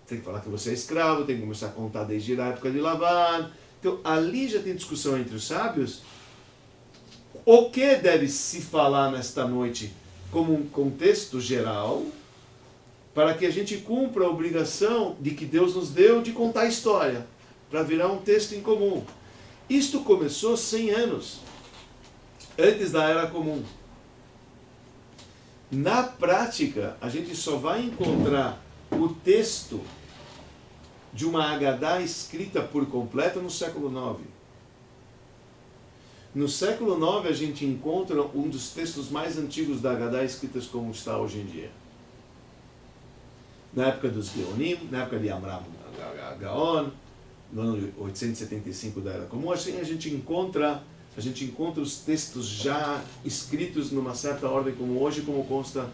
S3: Tem que falar que você é escravo, tem que começar a contar desde a época de Lavan. Então ali já tem discussão entre os sábios. O que deve se falar nesta noite como um contexto geral, para que a gente cumpra a obrigação de que Deus nos deu de contar a história, para virar um texto em comum. Isto começou 100 anos antes da Era Comum. Na prática, a gente só vai encontrar o texto de uma Haggadah escrita por completo no século IX. No século IX, a gente encontra um dos textos mais antigos da Haggadah escritos como está hoje em dia. Na época dos Geonim, na época de Amram Gaon, no ano 875 da Era Comum, assim a gente encontra os textos já escritos numa certa ordem, como hoje, como consta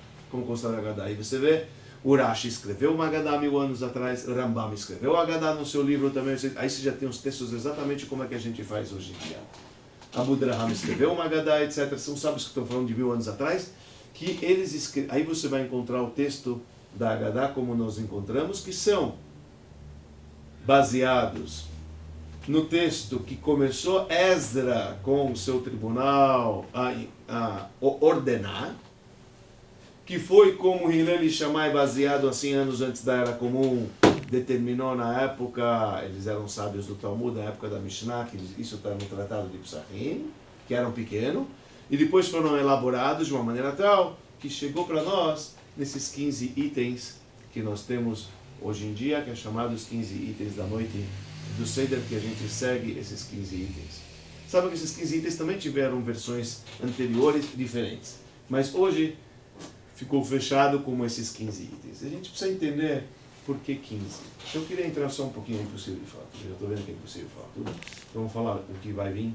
S3: na Haggadah. E você vê, Urashi escreveu uma Haggadah 1000 anos atrás, Rambam escreveu a Haggadah no seu livro também. Aí você já tem os textos exatamente como é que a gente faz hoje em dia. Abu Draham escreveu uma Haggadah, etc. São sábios que estão falando de 1000 anos atrás, que eles escrevem. Aí você vai encontrar o texto da Haggadah como nós encontramos, que são baseados no texto que começou Ezra com o seu tribunal a ordenar, que foi como Hillel e Shammai, baseado assim anos antes da Era Comum, determinou na época, eles eram sábios do Talmud, na época da Mishnah, que isso está no Tratado de Psachim, que eram pequenos, e depois foram elaborados de uma maneira tal que chegou para nós nesses 15 itens que nós temos hoje em dia, que é chamados 15 itens da noite do Seder, que a gente segue esses 15 itens. Sabe que esses 15 itens também tiveram versões anteriores diferentes, mas hoje ficou fechado como esses 15 itens. A gente precisa entender por que 15. Eu queria entrar só um pouquinho em impossível de fato. Eu já estou vendo que é impossível de fato. Tudo. Então vamos falar o que vai vir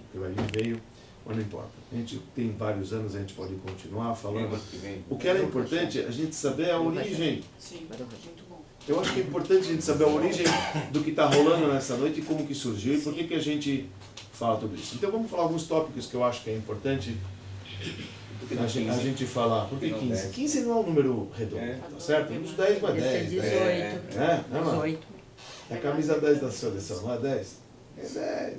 S3: veio, mas não importa. A gente tem vários anos, a gente pode continuar falando. O que era importante é a gente saber a origem.
S2: Sim, muito bom.
S3: Eu acho que é importante a gente saber a origem do que está rolando nessa noite e como que surgiu e por que a gente fala tudo isso. Então vamos falar alguns tópicos que eu acho que é importante a gente falar. Por que 15? 15 não é um número redondo, tá certo? Uns 10 para 10.
S4: Esse é 18.
S3: Não é?
S4: 18.
S3: É a camisa 10 da seleção, não é 10? É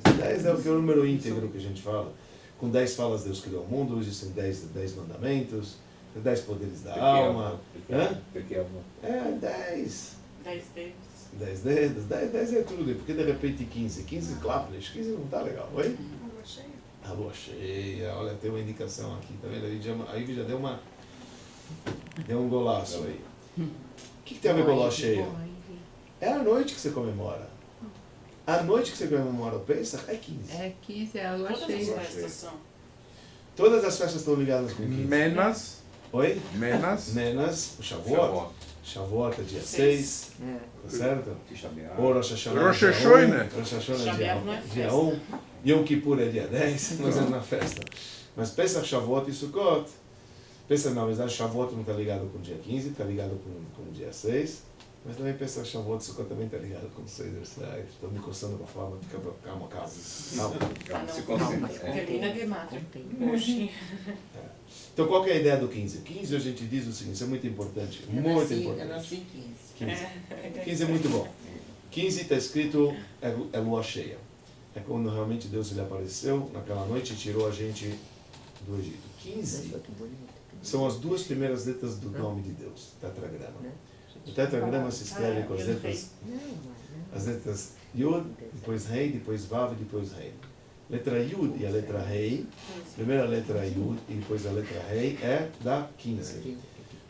S3: 10. 10 é o que é o número íntegro que a gente fala. Com 10 falas Deus criou o mundo, existem 10 mandamentos, 10 poderes da alma. É 10.
S2: 10 dedos.
S3: 10 dedos, 10 é tudo. Por que de repente 15? 15 claples, 15 não tá legal, oi? A lua cheia, olha, tem uma indicação aqui, tá vendo? Aí já deu um golaço aí. O que tem a ver com a lua cheia? É a noite que você comemora. A noite que você comemora o Pesach é 15.
S6: É 15, é a lua
S2: Todas as
S6: cheia.
S2: festas são.
S3: Todas as festas estão ligadas com 15.
S1: Menas,
S3: Oi?
S1: Menas,
S3: O Shavuot. Shavuot é dia 6, tá certo? Ou Rosh Hashanah
S1: Rosh
S3: é dia 1.
S1: Hashanah.
S3: Rosh Hashanah
S2: Shavuot não
S3: é
S2: é
S3: dia
S2: festa.
S3: 1. Yom Kippur é dia 10, nós vamos na festa. Mas Pesach, Shavuot e Sukkot. Pesach, na verdade, Shavuot não está ligado com o dia 15, está ligado com o dia 6. Mas também Pesach, Shavuot e Sukkot também está ligado com o Seder. Estou me coçando para falar, mas calma.
S5: Se concentra.
S2: Termina de mata. Hoje.
S3: Então qual que é a ideia do 15? 15 a gente diz o seguinte, isso é muito importante, muito
S4: Eu
S3: importante.
S4: nasci 15.
S3: 15 é muito bom. 15 está escrito, é lua cheia. É quando realmente Deus ele apareceu naquela noite e tirou a gente do Egito. 15 são as duas primeiras letras do nome de Deus, tetragrama. O tetragrama se escreve com as letras Yud, depois Rei, depois Vav e depois Rei. Letra Yud e a letra Rei, primeira letra Yud e depois a letra Rei é da 15.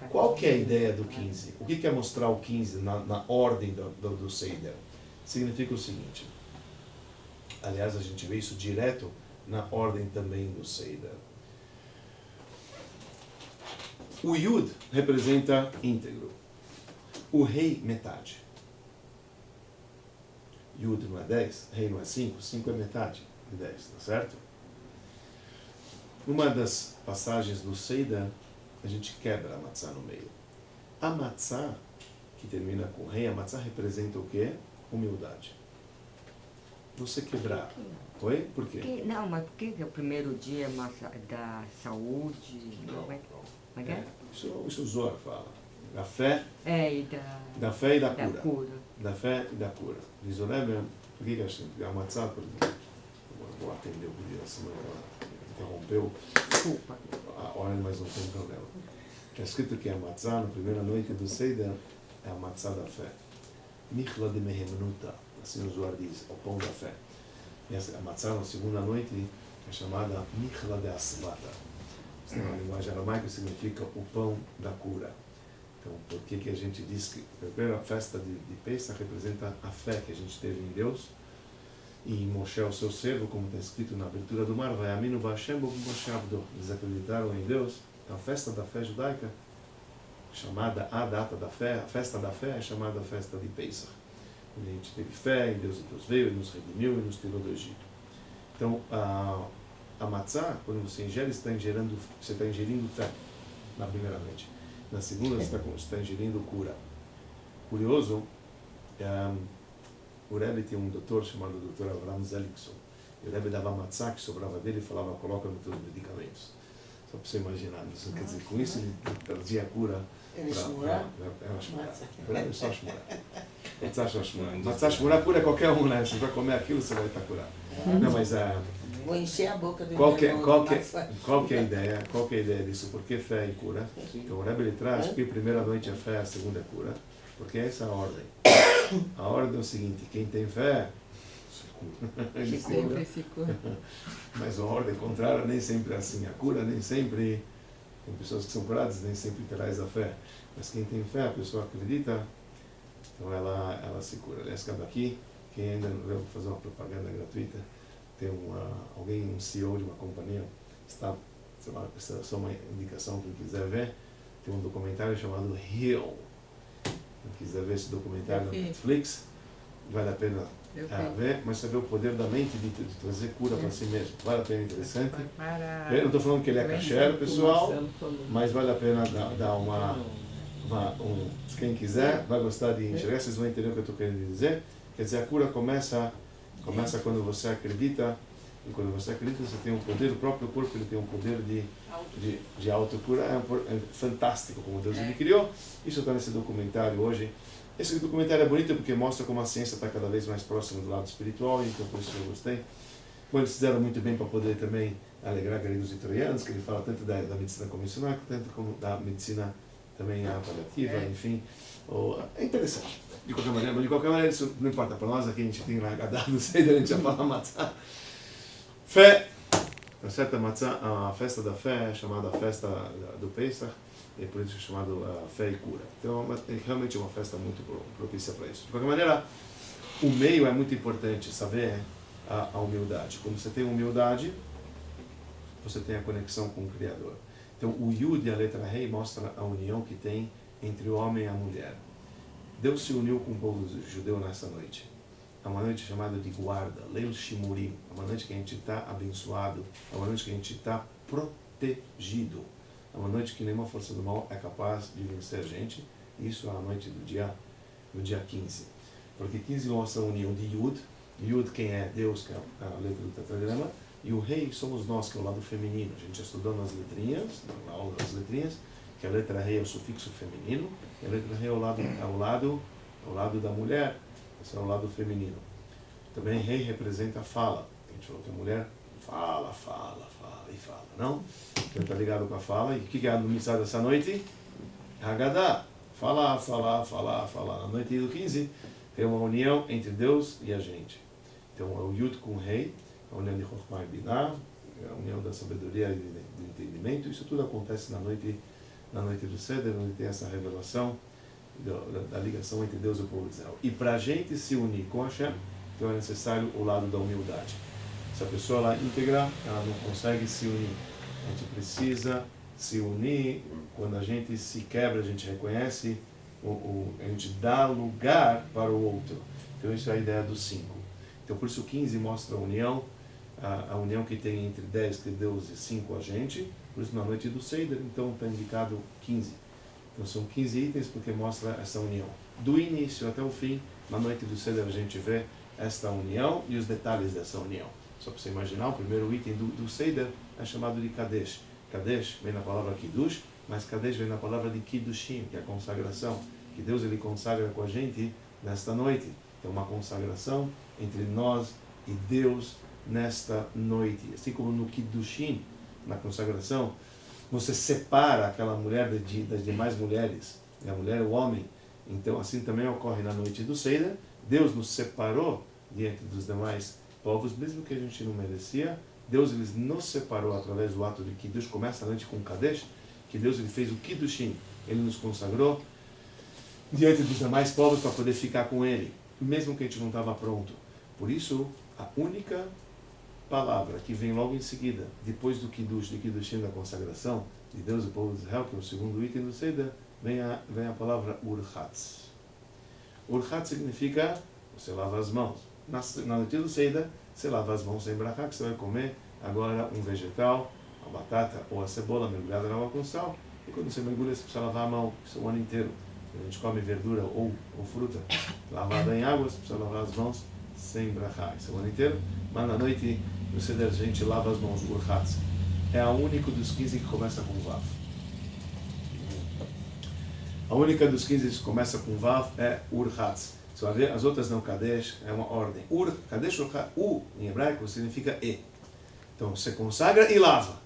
S3: Qual que é a ideia do 15? O que é mostrar o 15 na ordem do Seder? Significa o seguinte, aliás a gente vê isso direto na ordem também do Seder. O Yud representa íntegro, o Rei metade. Yud não é 10, Rei não é 5, 5 é metade de 10, tá certo? Numa das passagens do Seder, a gente quebra a matzá no meio. A matzá, que termina com Rei, a matzá representa o quê? Humildade. Você quebrar. Oi? Por quê?
S7: Não, mas por que o primeiro dia é da saúde? Não é?
S3: Isso o Zohar fala. Da fé, da fé e da cura. Da fé e da cura. Diz o Rebbe, por que a matzá, por exemplo, vou atender o pedido da semana que ela interrompeu a hora, mas não tem problema. É escrito que a matzá, na primeira noite do Seder, é a matzá da fé. Michla de mehemnuta, assim o Zohar diz, o pão da fé. E a matzá, na segunda noite, é chamada Michla de asvata. Na linguagem aramaica significa o pão da cura. Então, por que a gente diz que a primeira festa de Pesach representa a fé que a gente teve em Deus? E em Moshe, o seu servo, como está escrito na abertura do mar, vai aminu b'Hashem bo Moshe avdo. Eles acreditaram em Deus. Então, a festa da fé judaica, chamada a data da fé, a festa da fé é chamada a festa de Pesach. Onde a gente teve fé em Deus, e Deus veio, e nos redimiu e nos tirou do Egito. Então, a matzá, quando você ingere, você está ingerindo fé na primeira noite. Na segunda, você está ingerindo cura. Curioso, o Rebbe tinha um doutor chamado Dr. Avraham Zelikson. E o Rebbe dava matzá que sobrava dele e falava, coloca nos teus medicamentos. Só para você imaginar. Isso, quer dizer, com isso ele trazia a cura. Matzá shmurá, cura é qualquer um, né? Você vai comer aquilo, você vai estar curado. Não, mas
S4: Vou encher a boca do
S3: Qual que é
S4: irmão
S3: a ideia? Qual que é a ideia disso? Por que fé e cura? Então o Rebbe ele traz que a primeira noite é fé, a segunda é cura, porque essa é a ordem. A ordem é o seguinte: quem tem fé se cura. Ele se cura.
S6: Sempre se cura.
S3: Mas a ordem contrária nem sempre é assim. A cura nem sempre, tem pessoas que são curadas, nem sempre traz a fé. Mas quem tem fé, a pessoa acredita, então ela se cura. Aliás, cabe aqui, quem ainda não veio fazer uma propaganda gratuita, tem um CEO de uma companhia, só uma indicação, quem quiser ver, tem um documentário chamado Heal. Quem quiser ver esse documentário na Netflix, vale a pena ver, mas você vê o poder da mente de trazer cura para si mesmo. Vale a pena, interessante. Eu não estou falando que ele é kasher, pessoal, mas vale a pena dar quem quiser vai gostar de enxergar, vocês vão entender o que eu estou querendo dizer. Quer dizer, a cura começa quando você acredita, e quando você acredita você tem um poder, o próprio corpo ele tem um poder de autocura, é fantástico como Deus ele criou. Isso está nesse documentário hoje. Esse documentário é bonito porque mostra como a ciência está cada vez mais próxima do lado espiritual, então por isso eu gostei. Bom, eles fizeram muito bem para poder também alegrar gregos e troianos, que ele fala tanto da medicina convencional, tanto como da medicina também paliativa, enfim. É interessante. De qualquer maneira, isso não importa para nós, aqui a gente tem lá Haggadah, não sei, a gente já fala matzah. Fé, tá certo? A matzah, a festa da fé é chamada festa do Pesach, e por isso é chamado fé e cura. Então, realmente é uma festa muito propícia para isso. De qualquer maneira, o meio é muito importante, saber a humildade. Quando você tem humildade, você tem a conexão com o Criador. Então, o Yud e a letra Rei mostra a união que tem entre o homem e a mulher. Deus se uniu com o povo judeu nessa noite. É uma noite chamada de guarda, Leil Shimurim. É uma noite que a gente está abençoado, é uma noite que a gente está protegido. É uma noite que nenhuma força do mal é capaz de vencer a gente. Isso é a noite do dia 15. Porque 15 mostra a união de Yud. Yud, quem é Deus, que é a letra do tetragrama. E o Rei somos nós, que é o lado feminino. A gente estudou nas letrinhas, na aula das letrinhas, que a letra Rei é o sufixo feminino, e a letra Rei é o lado da mulher, esse é o lado feminino. Também Rei representa a fala. A gente falou que a mulher fala, não? Então está ligado com a fala. E o que é a mensagem dessa noite? Haggadah. Falar. Na noite do 15 tem uma união entre Deus e a gente. Então é o Yud com o Rei, a união de Chokhmah e Binah, a união da sabedoria e do entendimento. Isso tudo acontece na noite do Seder, onde tem essa revelação da ligação entre Deus e o povo de Israel. E para a gente se unir com Hashem, então é necessário o lado da humildade. Se a pessoa lá íntegra, ela não consegue se unir. A gente precisa se unir. Quando a gente se quebra, a gente reconhece, a gente dá lugar para o outro. Então isso é a ideia do 5. Então por isso o 15 mostra a união que tem entre 10, que Deus, e 5 a gente. Por isso na noite do Seder, então está indicado 15. Então são 15 itens porque mostra essa união. Do início até o fim, na noite do Seder a gente vê esta união e os detalhes dessa união. Só para você imaginar, o primeiro item do Seder é chamado de Kadesh. Kadesh vem na palavra Kiddush, mas Kadesh vem na palavra de Kiddushim, que é a consagração, que Deus ele consagra com a gente nesta noite. Então uma consagração entre nós e Deus nesta noite. Assim como no Kiddushim, na consagração, você separa aquela mulher das demais mulheres, a mulher e o homem. Então assim também ocorre na noite do Seder. Deus nos separou diante dos demais povos, mesmo que a gente não merecia. Deus ele nos separou através do ato de Kiddush. Começa a noite com Kadesh, que Deus ele fez o Kiddushim, ele nos consagrou diante dos demais povos para poder ficar com ele, mesmo que a gente não estava pronto. Por isso, a única palavra que vem logo em seguida, depois do Kiddushim, da consagração de Deus e do povo de Israel, que é o segundo item do Seder, vem a palavra Urchatz. Urchatz significa você lava as mãos. Na noite do Seder, você lava as mãos sem brachá, que você vai comer agora um vegetal, a batata ou a cebola mergulhada na água com sal, e quando você mergulha, você precisa lavar a mão, isso é o ano inteiro. Quando a gente come verdura ou fruta lavada em água, você precisa lavar as mãos sem brachá, isso é o ano inteiro. Mas na noite do Seder a gente lava as mãos, Urchatz. É a única dos 15 que começa com Vav. A única dos 15 que começa com Vav é Urchatz. Você vai ver, as outras não, Kadesh é uma ordem. Kadesh, U em hebraico significa E. Então você consagra e lava.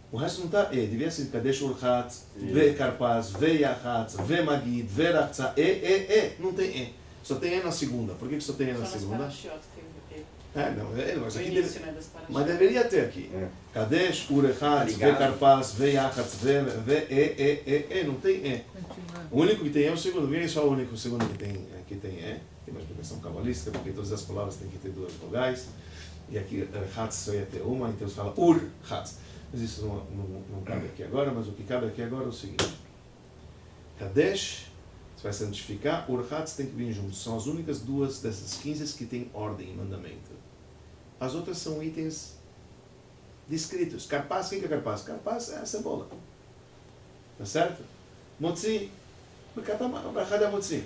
S3: O resto não está devia ser Kadesh Urchatz, Ve Karpaz, Ve Yachatz, Ve Magid, Ve Ratza, não tem E. Só tem E na segunda. Por que só tem E na segunda?
S2: Parashiot tem E.
S3: Não, mas
S2: No
S3: aqui
S2: início, né, das Parashiot.
S3: mas deveria ter aqui. Kadesh Urchatz, Ve Karpaz, Ve Yachatz, Ve não tem E. O único que tem é o segundo. Vem só o único segundo que tem E. Tem uma explicação cabalística, porque todas as palavras têm que ter duas vogais. E aqui, Hatz só ia ter uma, então você fala Ur-Hatz. Mas isso não cabe aqui agora, mas o que cabe aqui agora é o seguinte. Kadesh, você vai santificar, Ur-Hatz tem que vir juntos. São as únicas duas dessas 15 que tem ordem e mandamento. As outras são itens descritos. Karpaz, o que é Karpaz? Karpaz é a cebola. Tá certo? Motzi, Brachad é Motzi.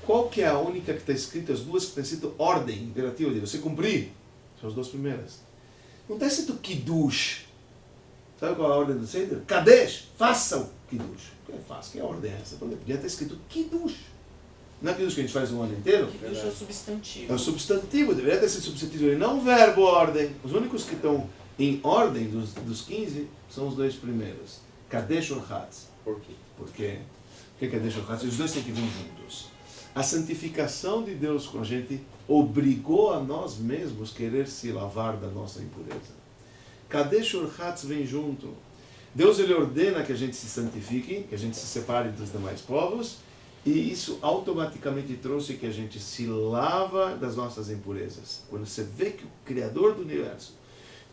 S3: Qual que é a única que está escrita, as duas que estão escritas ordem imperativa de você cumprir? São as duas primeiras. Não está escrito Kiddush. Sabe qual é a ordem do Seder? Kadesh, façam Kiddush. O que é fácil? Que ordem é essa? Podia estar escrito Kiddush. Não é Kiddush que a gente faz um ano inteiro?
S2: Kiddush é o substantivo.
S3: É o substantivo, deveria ter sido substantivo e não verbo ordem. Os únicos que estão em ordem dos 15 são os dois primeiros. Kadesh Urchatz.
S5: Por quê?
S3: Por quê? Por que Kadesh Urchatz? Os dois têm que vir juntos. A santificação de Deus com a gente obrigou a nós mesmos querer se lavar da nossa impureza. Kadesh Urchatz vem junto. Deus ele ordena que a gente se santifique, que a gente se separe dos demais povos, e isso automaticamente trouxe que a gente se lava das nossas impurezas. Quando você vê que o Criador do Universo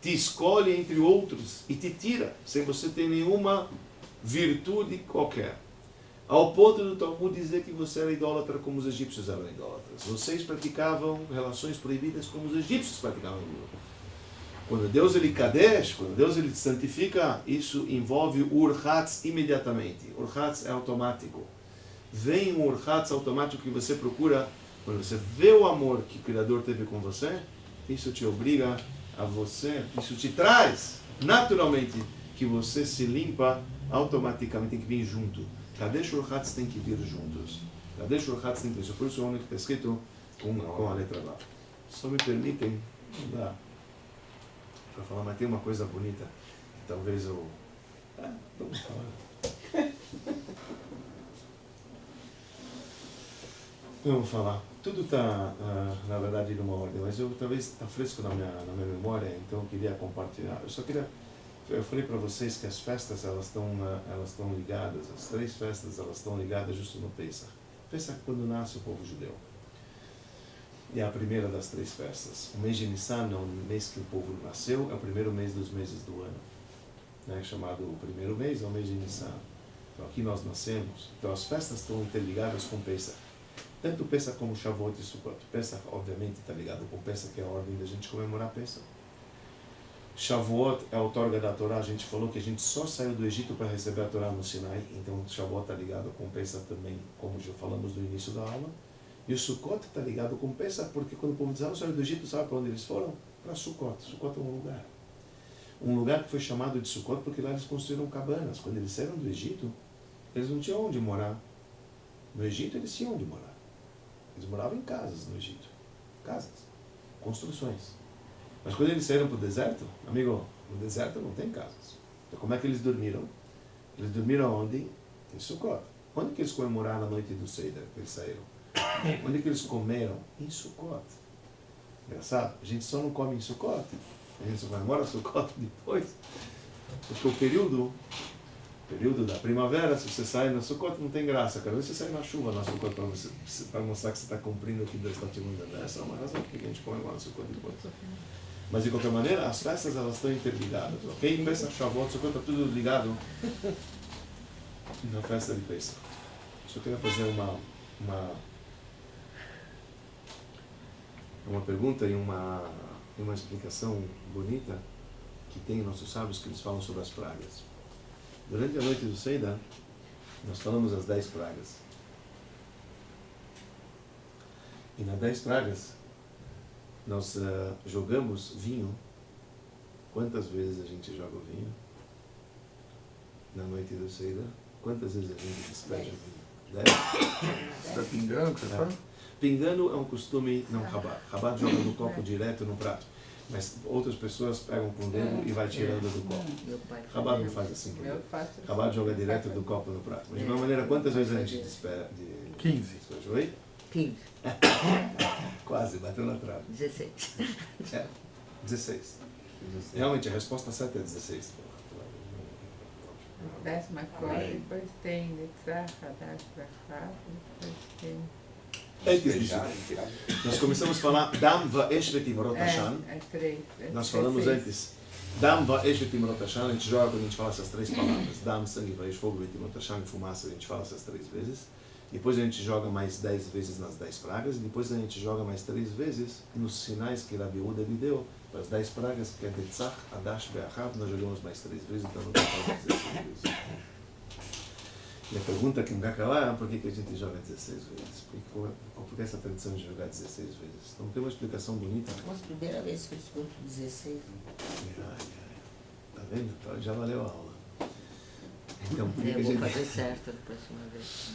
S3: te escolhe entre outros e te tira, sem você ter nenhuma virtude qualquer. Ao ponto do Talmud dizer que você era idólatra como os egípcios eram idólatras. Vocês praticavam relações proibidas como os egípcios praticavam. Quando Deus ele kadesh, quando Deus ele santifica, isso envolve o urchatz imediatamente. Urchatz é automático. Vem um urchatz automático que você procura, quando você vê o amor que o Criador teve com você, isso te obriga a você, isso te traz naturalmente que você se limpa automaticamente, tem que vir junto. Kadesh Urchatz tem que vir juntos. Kadesh Urchatz tem que vir. Por isso é o único que está escrito com a letra lá. Só me permitem, não dá para falar, mas tem uma coisa bonita que talvez eu... vamos falar. Vamos falar. Tudo está, na verdade, numa ordem, mas talvez está fresco na minha memória, então eu queria compartilhar. Eu falei para vocês que as festas elas estão ligadas, as 3 festas elas estão ligadas justo no Pesach. Pesach é quando nasce o povo judeu. E é a primeira das 3 festas. O mês de Nissan é o mês que o povo nasceu, é o primeiro mês dos meses do ano. Né? Chamado o primeiro mês é o mês de Nissan. Então aqui nós nascemos. Então as festas estão interligadas com Pesach. Tanto Pesach como Shavuot e Sukkot. Pesach obviamente está ligado com Pesach, que é a ordem da gente comemorar Pesach. Shavuot é a outorga da Torá. A gente falou que a gente só saiu do Egito para receber a Torá no Sinai. Então Shavuot está ligado com Pesach também, como já falamos no início da aula. E o Sukkot está ligado com Pesach, porque quando o povo de Israel saiu do Egito, sabe para onde eles foram? Para Sukkot. Sukkot é um lugar. Um lugar que foi chamado de Sukkot porque lá eles construíram cabanas. Quando eles saíram do Egito, eles não tinham onde morar. No Egito eles tinham onde morar. Eles moravam em casas no Egito. Casas. Construções. Mas quando eles saíram para o deserto, amigo, no deserto não tem casas. Então como é que eles dormiram? Eles dormiram onde? Em Sukkot. Onde que eles comemoraram a noite do Seder, que eles saíram? Onde que eles comeram? Em Sukkot. Engraçado, a gente só não come em Sukkot. A gente só comemora Sukkot depois. Porque o período da primavera, se você sai na Sukkot, não tem graça. Cara, você sai na chuva na Sukkot para mostrar que você está cumprindo o que Deus está te mandando. Essa é uma razão que a gente comemora Sukkot depois. Mas de qualquer maneira, as festas elas estão interligadas, ok? Pesach, Shavuot, Sukkot, está tudo ligado na festa de Pesach. Só queria fazer uma pergunta e uma explicação bonita que tem nossos sábios que eles falam sobre as pragas. Durante a noite do Seder, nós falamos as 10 pragas. E nas 10 pragas, nós jogamos vinho. Quantas vezes a gente joga o vinho? Na noite do Seder? Quantas vezes a gente despede o vinho? 10?
S1: Está pingando, você fala?
S3: Pingando é um costume não Rabat. Rabat joga no copo direto no prato. Mas outras pessoas pegam com o dedo e vai tirando do copo.
S7: Meu pai
S3: Rabat não faz assim,
S6: Eu faço.
S3: Rabat joga direto do copo no prato. Mas de uma maneira, quantas vezes a gente espera?
S1: 15.
S3: Oi?
S7: 15,
S3: Quase, bateu na trave.
S7: 16.
S3: 16. Realmente, a resposta certa é 16.
S6: Décima coisa, depois tem Netzach, Hadash, Brachá, depois tem...
S3: Antes disso, nós começamos a falar Dam Va'esh Vetimrot Hashan.
S6: É 3.
S3: Nós falamos antes. Dam Va'esh Vetimrot Hashan, a gente joga quando a gente fala essas 3 palavras. Dam, sangue, Va'esh, fogo, Vetimrot Hashan, fumaça, a gente fala essas 3 vezes. Depois a gente joga mais 10 vezes nas 10 pragas. E depois a gente joga mais 3 vezes nos sinais que Rabi Uda lhe deu. Para as 10 pragas, que é Netzach, Hadash, Be'achav, nós jogamos mais 3 vezes, então não total 16 vezes. E a pergunta que não vai calar é por que a gente joga 16 vezes? Por que essa tradição de jogar 16 vezes? Então tem uma explicação bonita.
S4: Mas a primeira vez que eu escuto 16.
S3: Tá vendo? Então já valeu a aula. Então, por que,
S7: Eu
S3: a
S7: vou
S3: gente,
S7: fazer certo da próxima vez.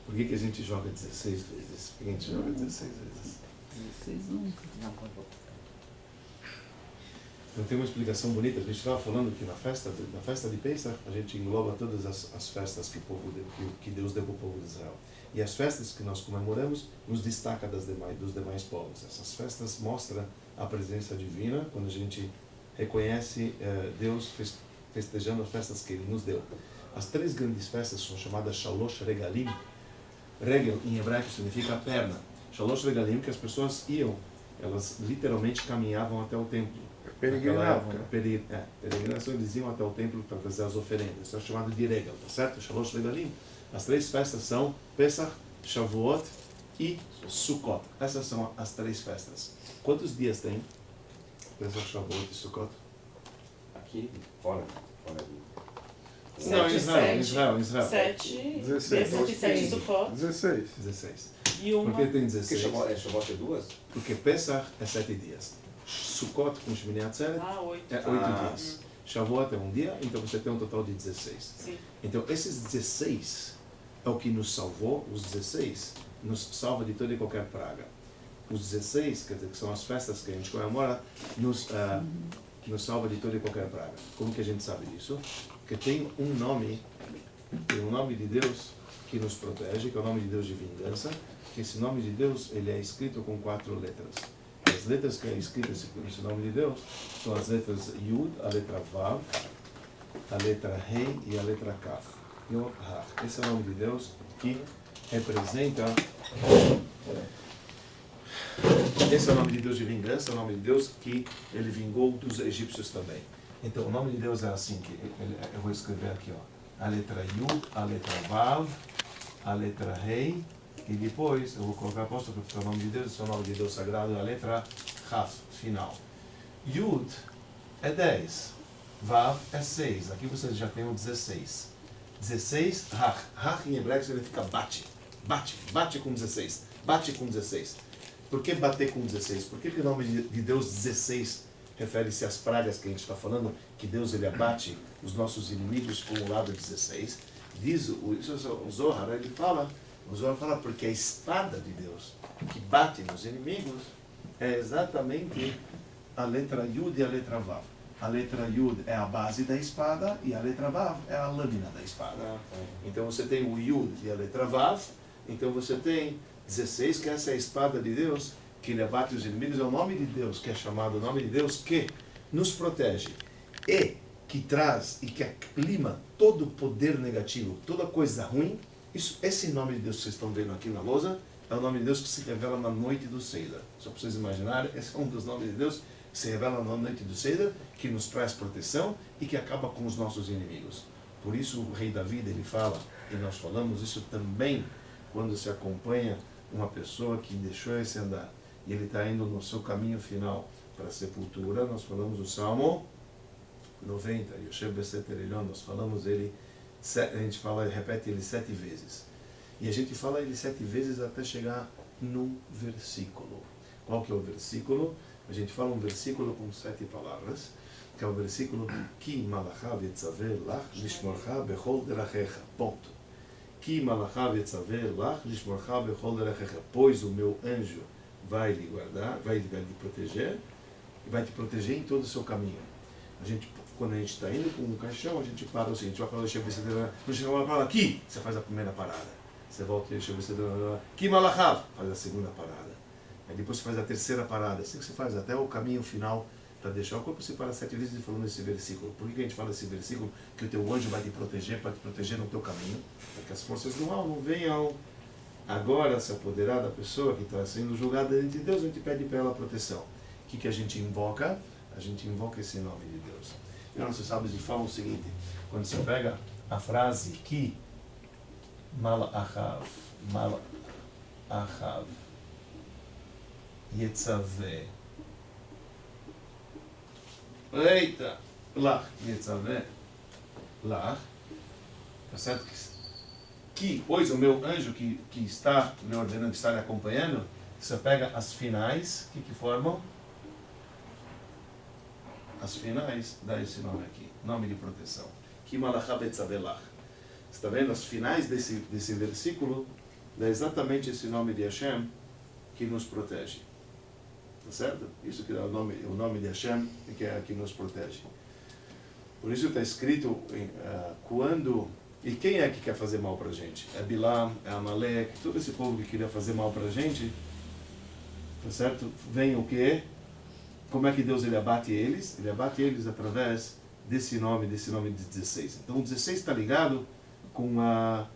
S3: por que a gente joga 16 vezes? Por que a gente joga 16 vezes?
S6: 16 nunca.
S7: Não, por favor.
S3: Então tem uma explicação bonita. A gente estava falando que na festa de Pesach, a gente engloba todas as festas que Deus deu para o povo de Israel. E as festas que nós comemoramos nos destaca dos demais povos. Essas festas mostram a presença divina, quando a gente reconhece Deus festejando as festas que Ele nos deu. As 3 grandes festas são chamadas Shalosh Regalim. Regel, em hebraico, significa perna. Shalosh Regalim, que as pessoas iam, elas literalmente caminhavam até o templo.
S1: Peregrinavam.
S3: Peregrinação, eles iam até o templo para fazer as oferendas. Isso é chamado de Regel, tá certo? Shalosh Regalim. As 3 festas são Pesach, Shavuot e Sukkot. Essas são as 3 festas. Quantos dias tem Pesach, Shavuot e Sukkot?
S5: Aqui, fora de...
S3: Não, em Israel.
S2: 7,
S1: 16.
S2: 17 Sukkot
S1: 16.
S3: 16.
S2: e
S3: Por
S2: uma...
S3: que tem
S5: Porque
S3: 16?
S5: Shavuot é 2?
S3: Porque Pesach é 7 dias. Sukkot com Shmini Atzeret
S2: Ah, 8.
S3: é 8 dias. Shavuot é 1 dia, então você tem um total de 16.
S2: Sim.
S3: Então esses 16 é o que nos salvou, os 16 nos salva de toda e qualquer praga. Os 16, quer dizer, que são as festas que a gente comemora, nos salva de toda e qualquer praga. Como que a gente sabe disso? Porque tem um nome de Deus que nos protege, que é o nome de Deus de vingança, que esse nome de Deus ele é escrito com 4 letras. As letras que é escritas nesse nome de Deus são as letras Yud, a letra Vav, a letra Rei e a letra Kaf. Yod, Ha. Esse é o nome de Deus que representa... Esse é o nome de Deus de vingança, é o nome de Deus que ele vingou dos egípcios também. Então o nome de Deus é assim, que eu vou escrever aqui, ó. A letra Yud, a letra Vav, a letra Rei, e depois eu vou colocar apóstolo porque é o nome de Deus, é o nome de Deus sagrado, a letra Chaf, final. Yud é 10, Vav é 6, aqui você já tem o 16. 16, Rach. Rach em hebraico significa bate. Bate com 16. Bate com 16. Por que bater com 16? Por que o nome de Deus 16 refere-se às pragas que a gente está falando? Que Deus ele abate os nossos inimigos com o lado 16. Diz o Zohar, ele fala, o Zohar fala porque a espada de Deus que bate nos inimigos é exatamente a letra Yud e a letra Vav. A letra Yud é a base da espada e a letra Vav é a lâmina da espada. Então você tem o Yud e a letra Vav, então você tem 16, que essa é a espada de Deus, que ele abate os inimigos, é o nome de Deus, que é chamado o nome de Deus, que nos protege e que traz e que aclima todo o poder negativo, toda coisa ruim. Esse nome de Deus que vocês estão vendo aqui na lousa é o nome de Deus que se revela na noite do Seder. Só para vocês imaginarem, esse é um dos nomes de Deus que se revela na noite do Seder, que nos traz proteção e que acaba com os nossos inimigos. Por isso o rei Davi, ele fala, e nós falamos isso também quando se acompanha uma pessoa que deixou esse andar e ele está indo no seu caminho final para a sepultura. Nós falamos o Salmo 90, Yoshev Beseter Elyon, nós falamos ele, a gente repete ele 7 vezes. E a gente fala ele 7 vezes até chegar no versículo. Qual que é o versículo? A gente fala um versículo com 7 palavras, que é o versículo Ki malachav yetzaver lach lishmorcha bechol derachecha. Ponto. Ki malachav yetzaver lach lishmorcha bechol derachecha. Pois o meu anjo vai lhe guardar, vai lhe proteger e vai te proteger em todo o seu caminho. Quando a gente está indo com um caixão, a gente para o seguinte, vai para o Hashem Besedera, não chega lá para aqui, você faz a primeira parada. Você volta e Hashem Besedera, Ki Malachav, faz a segunda parada. Aí depois você faz a terceira parada. Assim que você faz até o caminho final para deixar o corpo se para 7 vezes falando esse versículo. Por que a gente fala esse versículo? Que o teu anjo vai te proteger, para te proteger no teu caminho, para que as forças do mal não venham agora se apoderar da pessoa que está sendo julgada diante de Deus. A gente pede para ela proteção. O que a gente invoca? A gente invoca esse nome de Deus. E nossos sábios falam o seguinte, quando você pega a frase Ki Malachav Yetzaveh Eita! Lach Yetzaveh Lach, tá certo? Que, pois o meu anjo que está me ordenando, que está me acompanhando, você pega as finais, que formam? As finais, dá esse nome aqui, nome de proteção. Ki Malachav Yetzaveh Lach. Você está vendo? As finais desse versículo, dá exatamente esse nome de Hashem que nos protege. Tá certo? Isso que é o nome de Hashem que nos protege. Por isso está escrito quando... E quem é que quer fazer mal para a gente? É Bilam, é Amalek, todo esse povo que queria fazer mal para a gente. Tá certo? Vem o quê? Como é que Deus ele abate eles? Ele abate eles através desse nome de 16. Então o 16 está ligado com a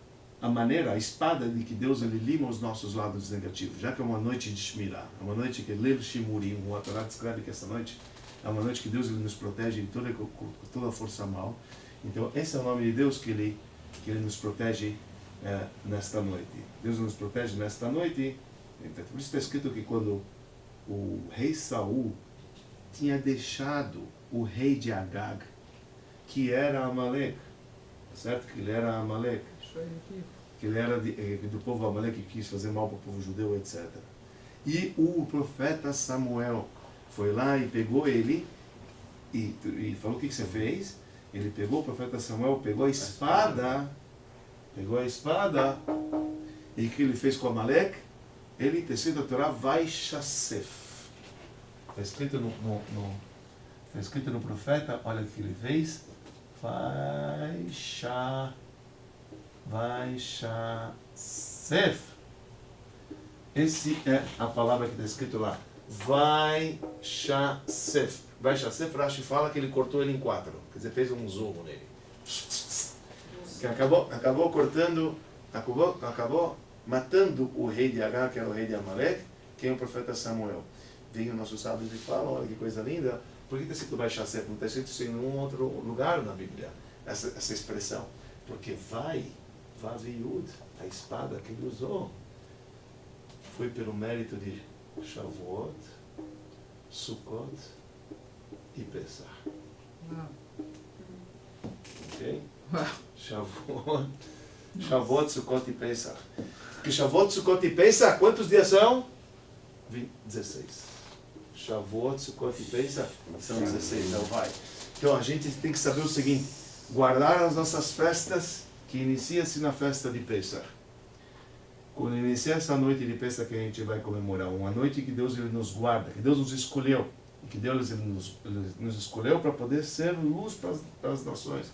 S3: maneira, a espada de que Deus ele lima os nossos lados negativos, já que é uma noite de Shmirah, é uma noite que Leil Shimurim, o Torá descreve que essa noite é uma noite que Deus ele nos protege de toda a força mal. Então esse é o nome de Deus que ele nos protege nesta noite. Deus nos protege nesta noite. Então, por isso está escrito que quando o rei Saul tinha deixado o rei de Agag, que era Amalek, certo? Que ele era Amalek, que ele era do povo Amalek, que quis fazer mal para o povo judeu, etc. E o profeta Samuel foi lá e pegou ele e falou: o que você fez? Ele pegou, o profeta Samuel pegou a espada, e o que ele fez com Amalek? Ele, tecido a Torá, Vaishasef. Está escrito no profeta, olha o que ele fez. Vaishasef. Esse é a palavra que está escrito lá. Vaishasef. Vaishasef, Rashi fala que ele cortou ele em 4. Quer dizer, fez um zoom nele. Que acabou cortando, acabou matando o rei de Agag, que era o rei de Amalek, que é o profeta Samuel. Vem o nosso sábio e fala: olha que coisa linda. Por que está escrito Vaishasef? Não está escrito isso em nenhum outro lugar na Bíblia, essa expressão. Porque Vaviud, a espada que ele usou, foi pelo mérito de Shavuot, Sukkot e Pesach. Ok? Shavuot, Sukkot e Pesach. Que Shavuot, Sukkot e Pesach, quantos dias são? 16. Shavuot, Sukkot e Pesach são 16. Então vai. Então a gente tem que saber o seguinte: guardar as nossas festas, que inicia-se na festa de Pesach. Quando inicia essa noite de Pesach que a gente vai comemorar, uma noite que Deus ele nos guarda, que Deus nos escolheu, que Deus ele nos escolheu para poder ser luz para as nações,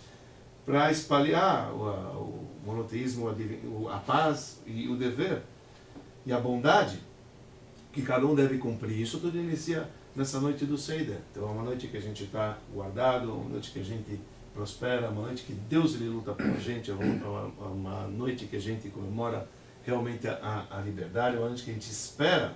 S3: para espalhar o monoteísmo, a paz e o dever e a bondade que cada um deve cumprir. Isso tudo inicia nessa noite do Seder. Então é uma noite que a gente está guardado, uma noite que a gente prospera, uma noite que Deus ele luta por a gente, é uma noite que a gente comemora realmente a liberdade, uma noite que a gente espera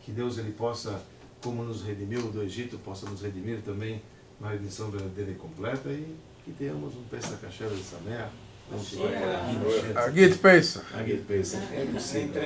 S3: que Deus ele possa, como nos redimiu do Egito, possa nos redimir também na redenção verdadeira e completa, e que tenhamos um Pesach Kasher de Sameach.
S1: Agit Pesach.
S3: Agit Pesach. É possível.